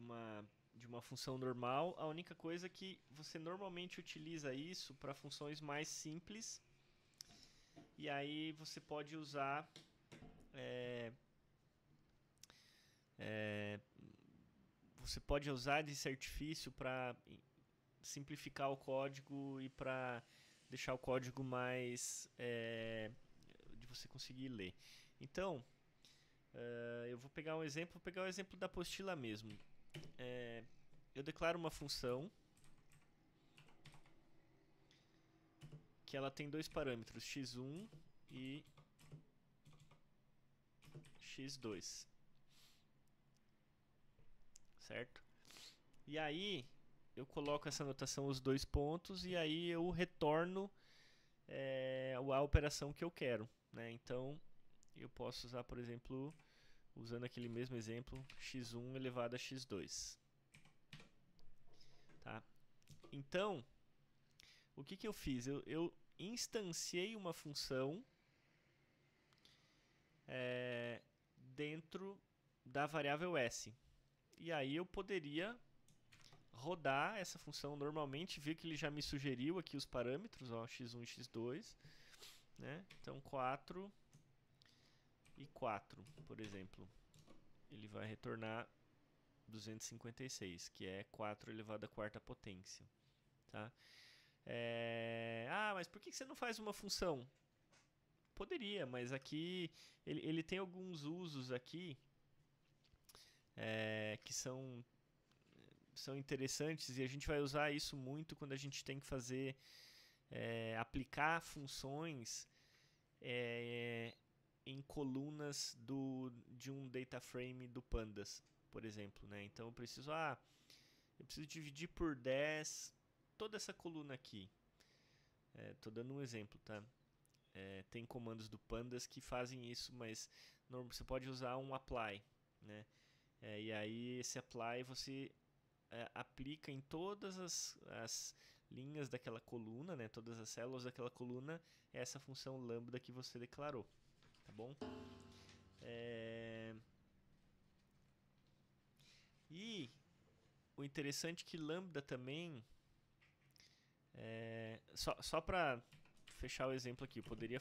uma função normal. A única coisa é que você normalmente utiliza isso para funções mais simples. E aí você pode usar esse artifício para simplificar o código e para deixar o código mais de você conseguir ler. Então, eu vou pegar um exemplo, o exemplo da apostila mesmo. Eu declaro uma função que ela tem dois parâmetros, x1 e x2, certo? E aí eu coloco essa notação os dois pontos e aí eu retorno a operação que eu quero, né? Então eu posso usar, por exemplo, usando aquele mesmo exemplo, x1 elevado a x2, tá? Então, o que eu fiz? Eu instanciei uma função dentro da variável s. E aí eu poderia rodar essa função normalmente, vi que ele já me sugeriu aqui os parâmetros, ó, x1 e x2, né? Então 4 e 4, por exemplo, ele vai retornar 256, que é 4 elevado à quarta potência, tá? Mas por que você não faz uma função? Poderia, mas aqui ele tem alguns usos aqui que são interessantes, e a gente vai usar isso muito quando a gente tem que fazer aplicar funções em colunas de um data frame do Pandas, por exemplo, né? Então eu preciso dividir por 10 toda essa coluna aqui. Estou dando um exemplo, tá? Tem comandos do Pandas que fazem isso, mas você pode usar um apply, né? E aí esse apply você aplica em todas as linhas daquela coluna, né? Todas as células daquela coluna, essa função lambda que você declarou, tá bom? E o interessante é que lambda também, só para fechar o exemplo aqui, eu poderia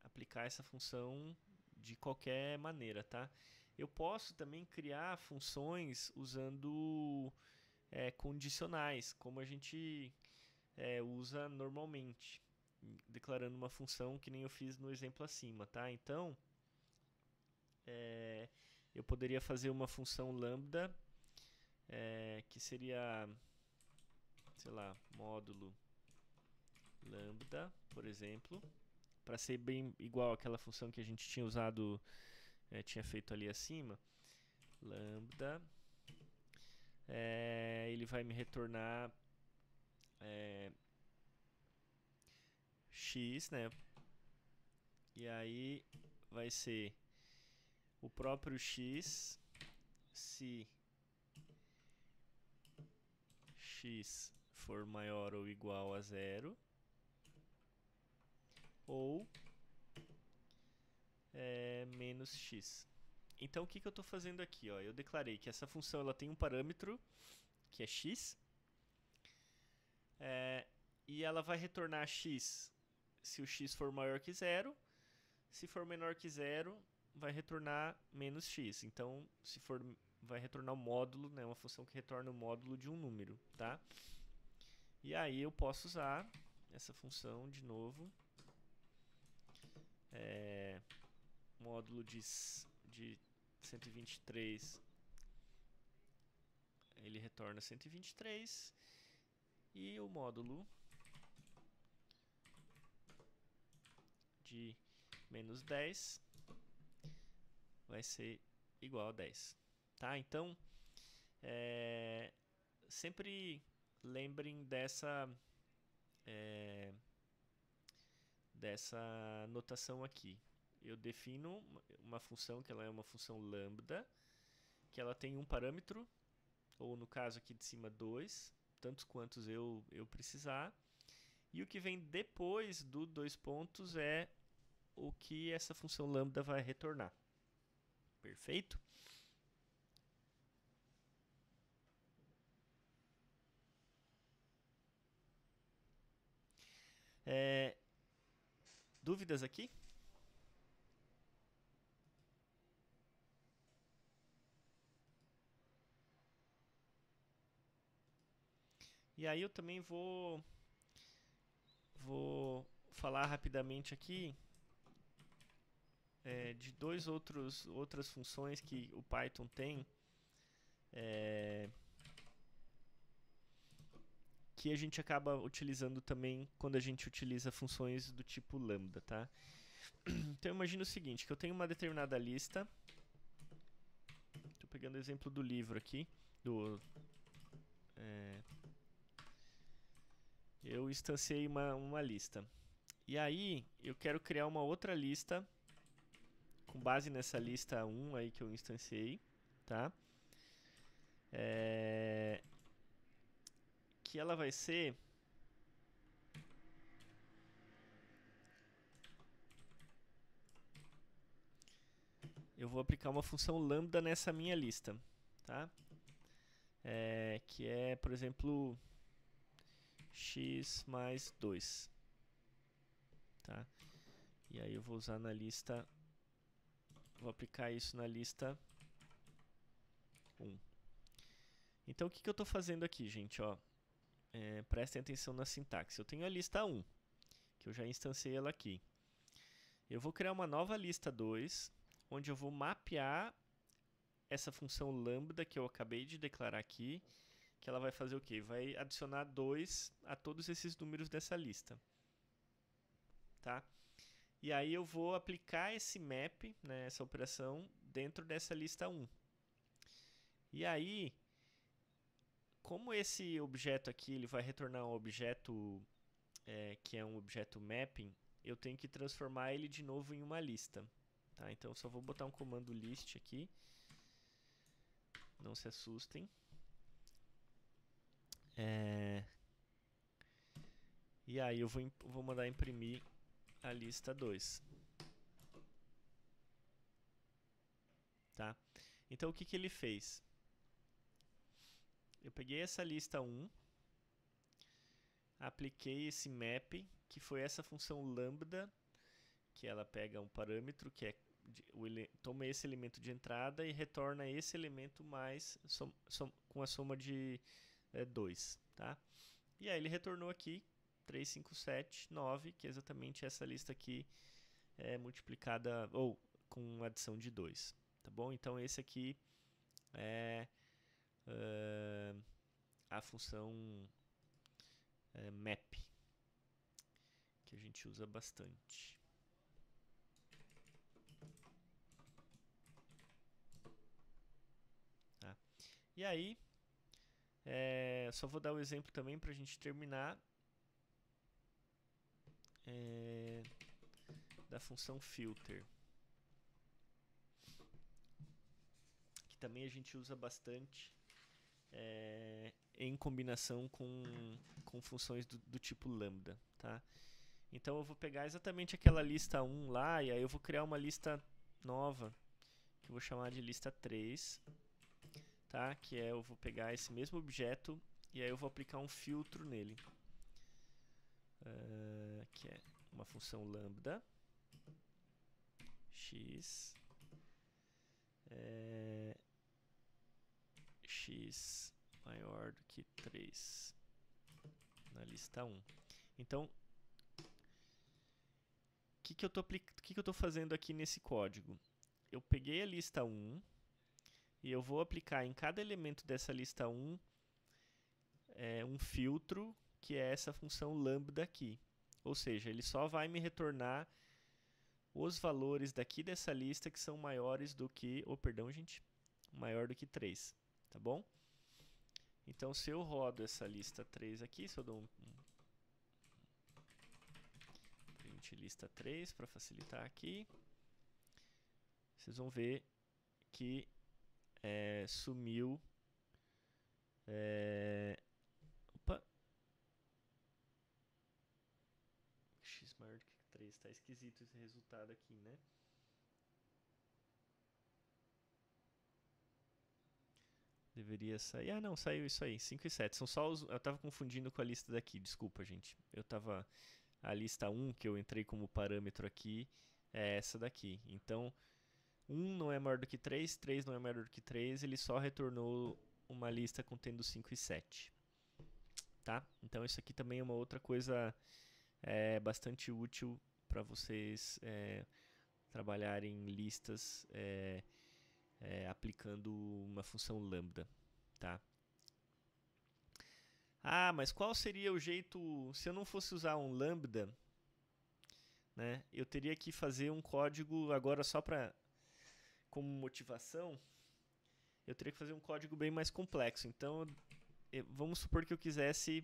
aplicar essa função de qualquer maneira, tá? Eu posso também criar funções usando condicionais, como a gente usa normalmente, declarando uma função que nem eu fiz no exemplo acima, tá? Então, eu poderia fazer uma função lambda que seria, sei lá, módulo lambda, por exemplo, para ser bem igual àquela função que a gente tinha usado, tinha feito ali acima. Lambda, ele vai me retornar x, né? E aí vai ser o próprio x se x for maior ou igual a 0, ou menos x. Então o que eu estou fazendo aqui? Ó? Eu declarei que essa função ela tem um parâmetro que é x, e ela vai retornar x se o x for maior que 0. Se for menor que 0, vai retornar menos x. Então, vai retornar o módulo, né? Uma função que retorna o módulo de um número, tá? E aí eu posso usar essa função de novo. Módulo de 123, ele retorna 123, e o módulo de menos 10 vai ser igual a 10, tá? Então, sempre lembrem dessa notação aqui. Eu defino uma função que ela é uma função lambda, que ela tem um parâmetro, ou no caso aqui de cima 2, tantos quantos eu precisar, e o que vem depois do 2 pontos é o que essa função lambda vai retornar. Perfeito? Dúvidas aqui? E aí eu também vou falar rapidamente aqui de outras funções que o Python tem, que a gente acaba utilizando também quando a gente utiliza funções do tipo lambda, tá? Então imagina o seguinte, que eu tenho uma determinada lista, estou pegando o exemplo do livro aqui, eu instanciei uma lista. E aí, eu quero criar uma outra lista com base nessa lista 1 aí que eu instanciei, tá? que ela vai ser... Eu vou aplicar uma função lambda nessa minha lista, tá? Que é, por exemplo, x mais 2, tá? E aí eu vou usar na lista, vou aplicar isso na lista 1. Então o que eu estou fazendo aqui, gente? Ó, prestem atenção na sintaxe. Eu tenho a lista 1, que eu já instanciei ela aqui. Eu vou criar uma nova lista 2, onde eu vou mapear essa função lambda que eu acabei de declarar aqui, que ela vai fazer o quê? Vai adicionar 2 a todos esses números dessa lista. Tá? E aí eu vou aplicar esse map, né, essa operação, dentro dessa lista 1. E aí, como esse objeto aqui ele vai retornar um objeto que é um objeto mapping, eu tenho que transformar ele de novo em uma lista. Tá? Então eu só vou botar um comando list aqui. Não se assustem. E aí eu vou mandar imprimir a lista 2. Tá? Então o que ele fez? Eu peguei essa lista 1, apliquei esse map, que foi essa função lambda, que ela pega um parâmetro que toma esse elemento de entrada e retorna esse elemento mais com a soma de 2, tá? E aí ele retornou aqui 3, 5, 7, 9, que é exatamente essa lista aqui multiplicada ou com adição de 2, tá bom? Então esse aqui é a função map, que a gente usa bastante. Tá. E aí, só vou dar o exemplo também para a gente terminar da função filter, que também a gente usa bastante em combinação com funções do tipo lambda, tá? Então eu vou pegar exatamente aquela lista 1 lá e aí eu vou criar uma lista nova que eu vou chamar de lista 3, tá? Que eu vou pegar esse mesmo objeto e aí eu vou aplicar um filtro nele, que é uma função lambda x x maior do que 3 na lista 1. Então, o que eu estou fazendo aqui nesse código? Eu peguei a lista 1 e eu vou aplicar em cada elemento dessa lista 1 um filtro, que é essa função lambda aqui. Ou seja, ele só vai me retornar os valores daqui dessa lista que são maiores do que... perdão, gente. Maior do que 3. Tá bom? Então, se eu rodo essa lista 3 aqui, se eu dou um print lista 3 para facilitar aqui, vocês vão ver que sumiu. Opa! X maior do que 3. Está esquisito esse resultado aqui, né? Deveria sair. Ah, não, saiu isso aí. 5 e 7. São só os... Eu tava confundindo com a lista daqui. Desculpa, gente. A lista 1 que eu entrei como parâmetro aqui é essa daqui. Então, 1 não é maior do que 3, 3 não é maior do que 3. Ele só retornou uma lista contendo 5 e 7. Tá? Então, isso aqui também é uma outra coisa bastante útil para vocês trabalharem listas aplicando uma função lambda, tá? Ah, mas qual seria o jeito... Se eu não fosse usar um lambda, né, eu teria que fazer um código agora só como motivação. Eu teria que fazer um código bem mais complexo. Então, vamos supor que eu quisesse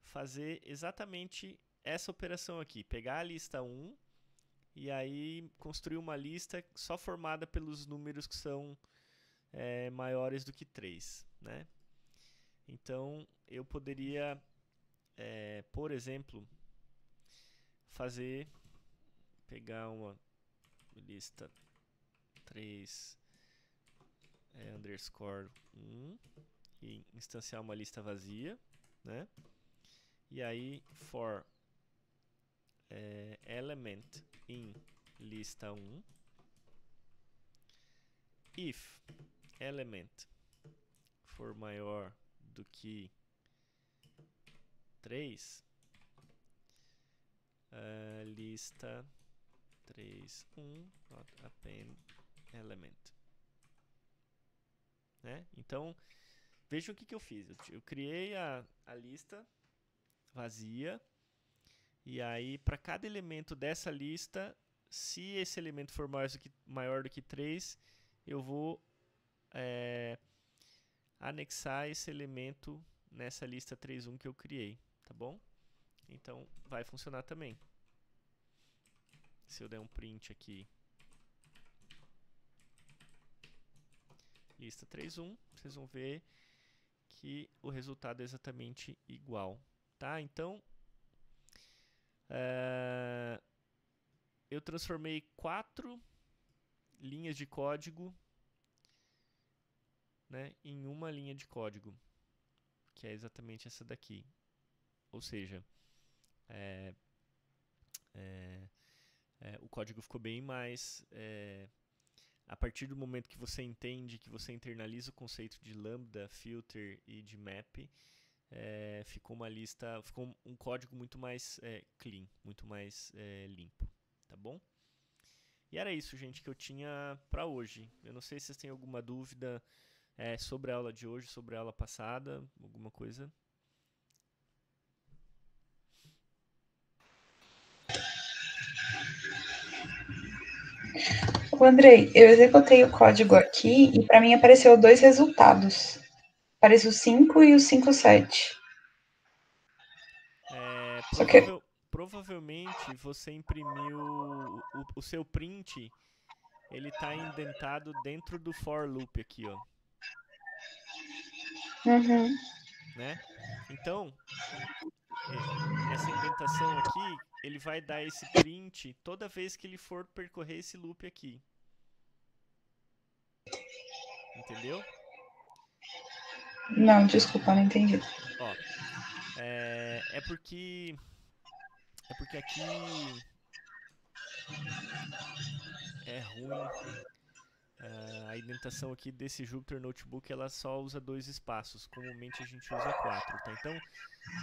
fazer exatamente essa operação aqui. Pegar a lista 1 e aí construir uma lista só formada pelos números que são maiores do que 3, né? Então, eu poderia, por exemplo, pegar uma lista 3 underscore 1 e instanciar uma lista vazia, né? E aí, for element in lista 1, if element for maior do que 3, lista 3, 1, not append element. Né? Então, vejam o que eu fiz. Eu criei a lista vazia, e aí para cada elemento dessa lista, se esse elemento for maior do que 3, eu vou anexar esse elemento nessa lista 3.1 que eu criei, tá bom? Então vai funcionar também. Se eu der um print aqui, lista 3.1, vocês vão ver que o resultado é exatamente igual, tá? Então, eu transformei 4 linhas de código, né, em uma linha de código, que é exatamente essa daqui. Ou seja, o código ficou bem mais... a partir do momento que você entende, que você internaliza o conceito de lambda, filter e de map, ficou um código muito mais clean, muito mais limpo, tá bom? E era isso, gente, que eu tinha para hoje. Eu não sei se vocês têm alguma dúvida sobre a aula de hoje, sobre a aula passada, alguma coisa. Andrei, eu executei o código aqui e para mim apareceu 2 resultados. Apareceu o 5 e o 5.7. Provavelmente você imprimiu o seu print, ele está indentado dentro do for loop aqui, ó. Uhum. Né? Então, essa indentação aqui, ele vai dar esse print toda vez que ele for percorrer esse loop aqui. Entendeu? Não, desculpa, não entendi. Ó, é porque aqui é ruim. A indentação aqui desse Jupyter Notebook, ela só usa 2 espaços. Comumente a gente usa 4, tá? Então,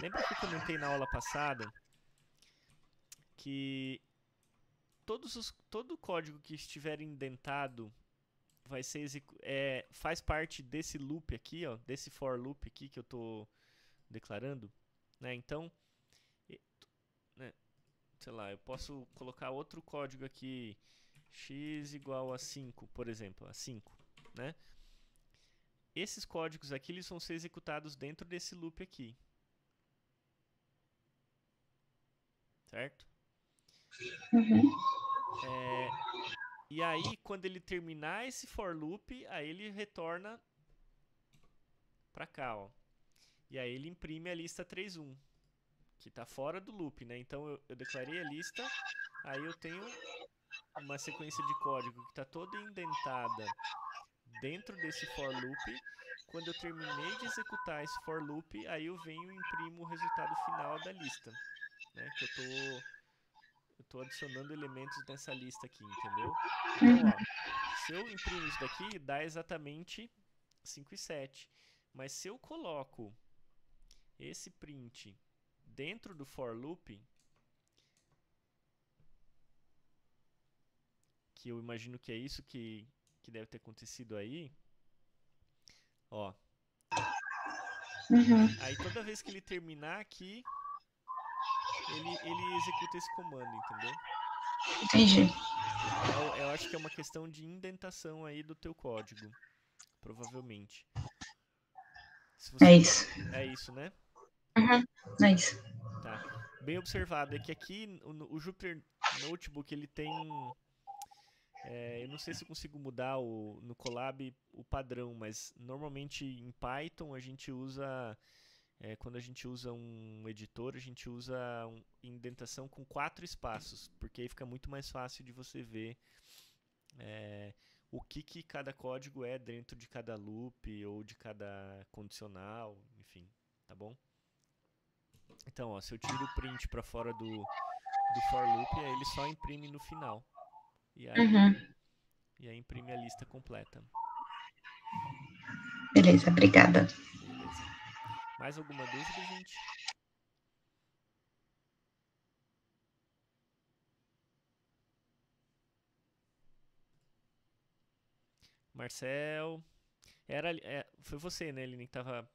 lembra que eu comentei na aula passada que todo código que estiver indentado vai ser faz parte desse loop aqui, ó, desse for loop aqui que eu estou declarando, né? Então, sei lá, eu posso colocar outro código aqui, x igual a 5, por exemplo, a 5, né? Esses códigos aqui, eles vão ser executados dentro desse loop aqui. Certo? Uhum. E aí, quando ele terminar esse for loop, aí ele retorna para cá, ó. E aí ele imprime a lista 3.1, que está fora do loop, né? Então eu declarei a lista, aí eu tenho uma sequência de código que está toda indentada dentro desse for loop. Quando eu terminei de executar esse for loop, aí eu venho e imprimo o resultado final da lista, né? Que eu tô adicionando elementos nessa lista aqui, entendeu? Então, ó, se eu imprimo isso daqui, dá exatamente 5 e 7. Mas se eu coloco esse print dentro do for loop, que eu imagino que é isso que deve ter acontecido aí, ó. Uhum. Aí toda vez que ele terminar aqui, ele executa esse comando, entendeu? Entendi. Eu acho que é uma questão de indentação aí do teu código, provavelmente. É isso. É isso, né? Uhum. É isso. Tá. Bem observado. É que aqui o Jupyter Notebook, ele tem Eu não sei se eu consigo mudar no Colab o padrão, mas normalmente em Python a gente usa, quando a gente usa um editor, a gente usa indentação com 4 espaços, porque aí fica muito mais fácil de você ver o que cada código é dentro de cada loop ou de cada condicional, enfim, tá bom? Então, ó, se eu tiro o print para fora do for loop, aí ele só imprime no final. E aí imprime a lista completa. Beleza, obrigada. Beleza. Mais alguma dúvida, gente? Marcel. Foi você, né, Eline, que tava.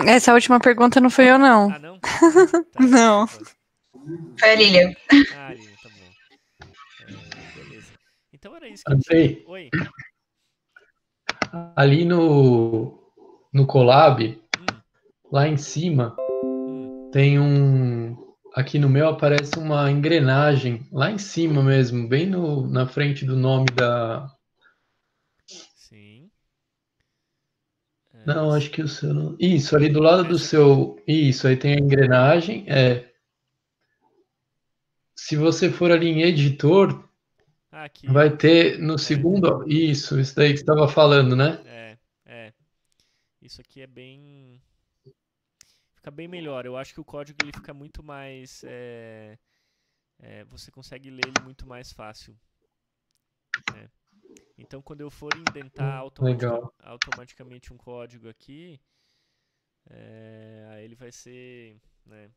Essa última pergunta não foi eu, não. Ah, não? Tá, Não. desculpa. Foi a Lilian. Ah, Aline, tá bom. Beleza. Então era isso que Andrei. tinha. Oi. Ali no Colab, lá em cima, tem aqui no meu aparece uma engrenagem, lá em cima mesmo, bem na frente do nome da... Sim. Não, acho que o seu... Não... Isso, ali do lado do seu... Isso, aí tem a engrenagem. Se você for ali em editor, aqui, vai ó. ter no segundo... Isso daí que você estava falando, né? Isso aqui é bem... Fica bem melhor. Eu acho que o código ele fica muito mais... você consegue ler ele muito mais fácil. Então, quando eu for indentar automaticamente um código aqui, aí ele vai ser... Né?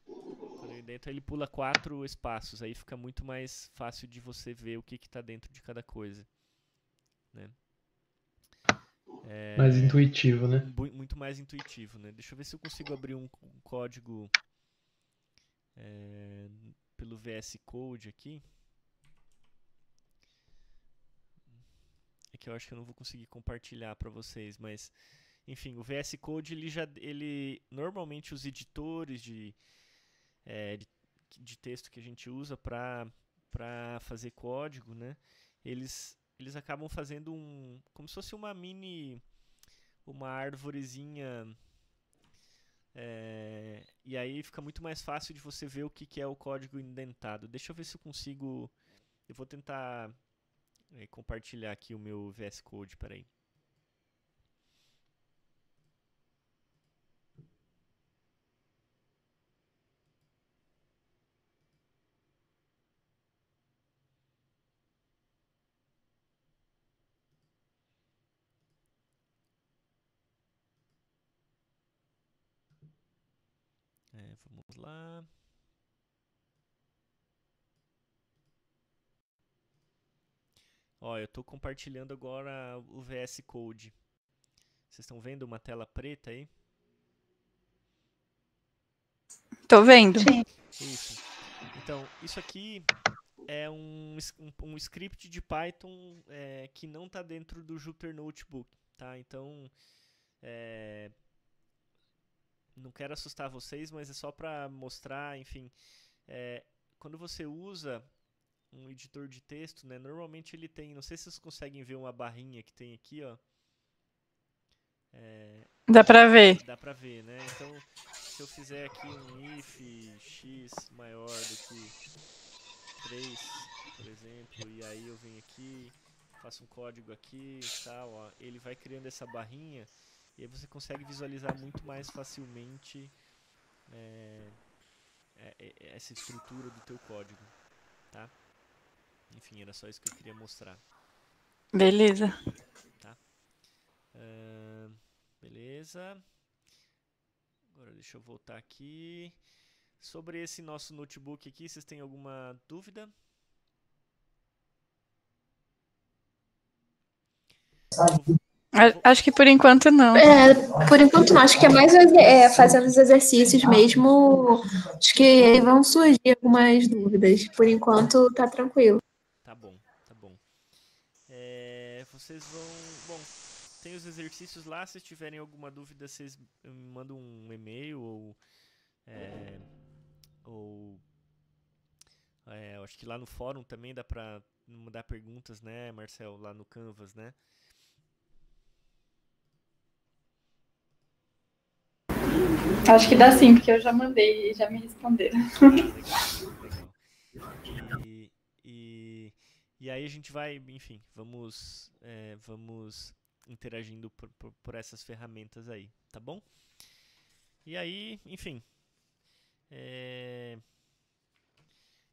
Quando eu indento, ele pula 4 espaços. Aí fica muito mais fácil de você ver o que está dentro de cada coisa. Né? Mais intuitivo, né? Muito mais intuitivo, né? Deixa eu ver se eu consigo abrir um código pelo VS Code aqui. É que eu acho que eu não vou conseguir compartilhar para vocês, mas enfim, o VS Code ele normalmente os editores de texto que a gente usa para fazer código, né? Eles acabam fazendo como se fosse uma arvorezinha, e aí fica muito mais fácil de você ver o que é o código indentado. Deixa eu ver se eu consigo. Eu vou tentar compartilhar aqui o meu VS Code, peraí. Vamos lá. Ó, eu estou compartilhando agora o VS Code. Vocês estão vendo uma tela preta aí? Tô vendo. Isso. Então, isso aqui é um script de Python que não está dentro do Jupyter Notebook, tá? Então, não quero assustar vocês, mas é só para mostrar, enfim, quando você usa um editor de texto, né, normalmente ele tem, não sei se vocês conseguem ver uma barrinha que tem aqui, ó. Dá pra ver. Dá pra ver, né? Então, se eu fizer aqui um if x maior do que 3, por exemplo, e aí eu venho aqui, faço um código aqui e tal, ó, ele vai criando essa barrinha e aí você consegue visualizar muito mais facilmente essa estrutura do teu código, tá? Enfim, era só isso que eu queria mostrar. Beleza. Tá? Beleza. Agora deixa eu voltar aqui. Sobre esse nosso notebook aqui, vocês têm alguma dúvida? Acho que por enquanto não. Por enquanto não. Acho que é mais fazendo os exercícios mesmo. Acho que vão surgir algumas dúvidas. Por enquanto tá tranquilo. Tá bom, tá bom. Vocês vão... Bom, tem os exercícios lá. Se tiverem alguma dúvida, vocês me mandam um e-mail ou eu acho que lá no fórum também dá para mandar perguntas, né, Marcel, lá no Canvas, né? Acho que dá sim, porque eu já mandei e já me responderam. Legal. E aí a gente vai, enfim, vamos interagindo por essas ferramentas aí, tá bom? E aí, enfim,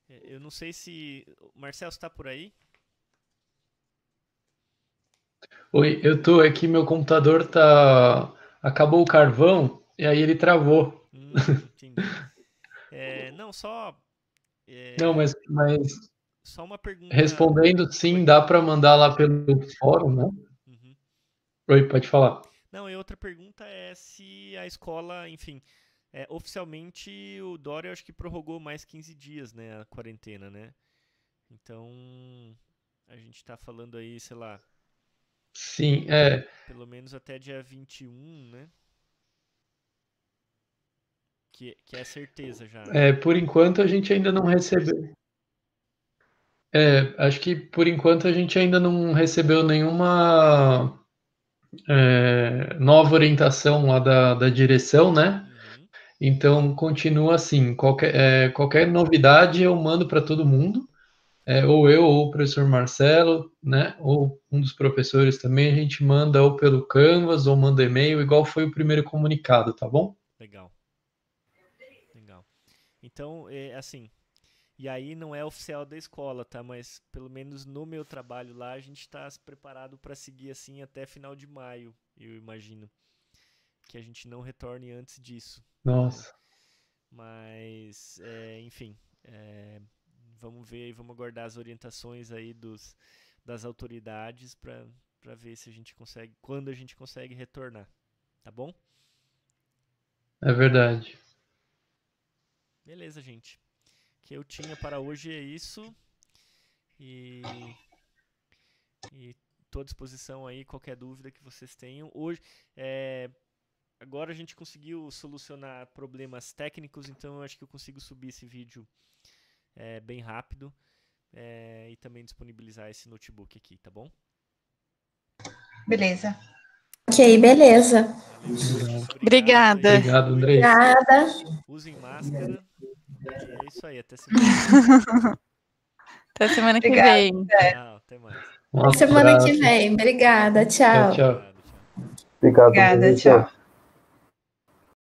eu não sei se... Marcel, você tá por aí? Oi, eu tô aqui, meu computador acabou o carvão e aí ele travou. Entendi. Não, só... Não, mas Só uma pergunta... respondendo, sim, dá para mandar lá pelo fórum, né? Uhum. Oi, pode falar. Não, e outra pergunta é se a escola, enfim, oficialmente o Dória acho que prorrogou mais 15 dias, né, a quarentena, né? Então, a gente tá falando aí, sei lá... Sim, Pelo menos até dia 21, né? Que é certeza já. Por enquanto a gente ainda não recebeu. Acho que por enquanto a gente ainda não recebeu nenhuma nova orientação lá da direção, né? Uhum. Então continua assim. Qualquer novidade eu mando para todo mundo, ou eu ou o professor Marcelo, né? Ou um dos professores também. A gente manda ou pelo Canvas ou manda e-mail, igual foi o primeiro comunicado, tá bom? Legal. Então, assim, e aí não é oficial da escola, tá? Mas pelo menos no meu trabalho lá, a gente está preparado para seguir assim até final de maio, eu imagino. Que a gente não retorne antes disso. Nossa. Mas, enfim, vamos ver e vamos aguardar as orientações aí das autoridades para ver se a gente consegue, quando a gente consegue retornar, tá bom? É verdade. Beleza, gente. O que eu tinha para hoje é isso. E estou à disposição aí, qualquer dúvida que vocês tenham. Hoje, agora a gente conseguiu solucionar problemas técnicos, então eu acho que eu consigo subir esse vídeo bem rápido e também disponibilizar esse notebook aqui, tá bom? Beleza. Ok, beleza. Valeu. Obrigada. Obrigado, Andrei. Obrigada. Usem máscara. E é isso aí, até semana. Até semana que Obrigada. vem. Tchau, até mais. Um Até semana abraço. que vem. Obrigada. Tchau, Tchau. tchau. Obrigado, tchau. Obrigado. Obrigada, tchau.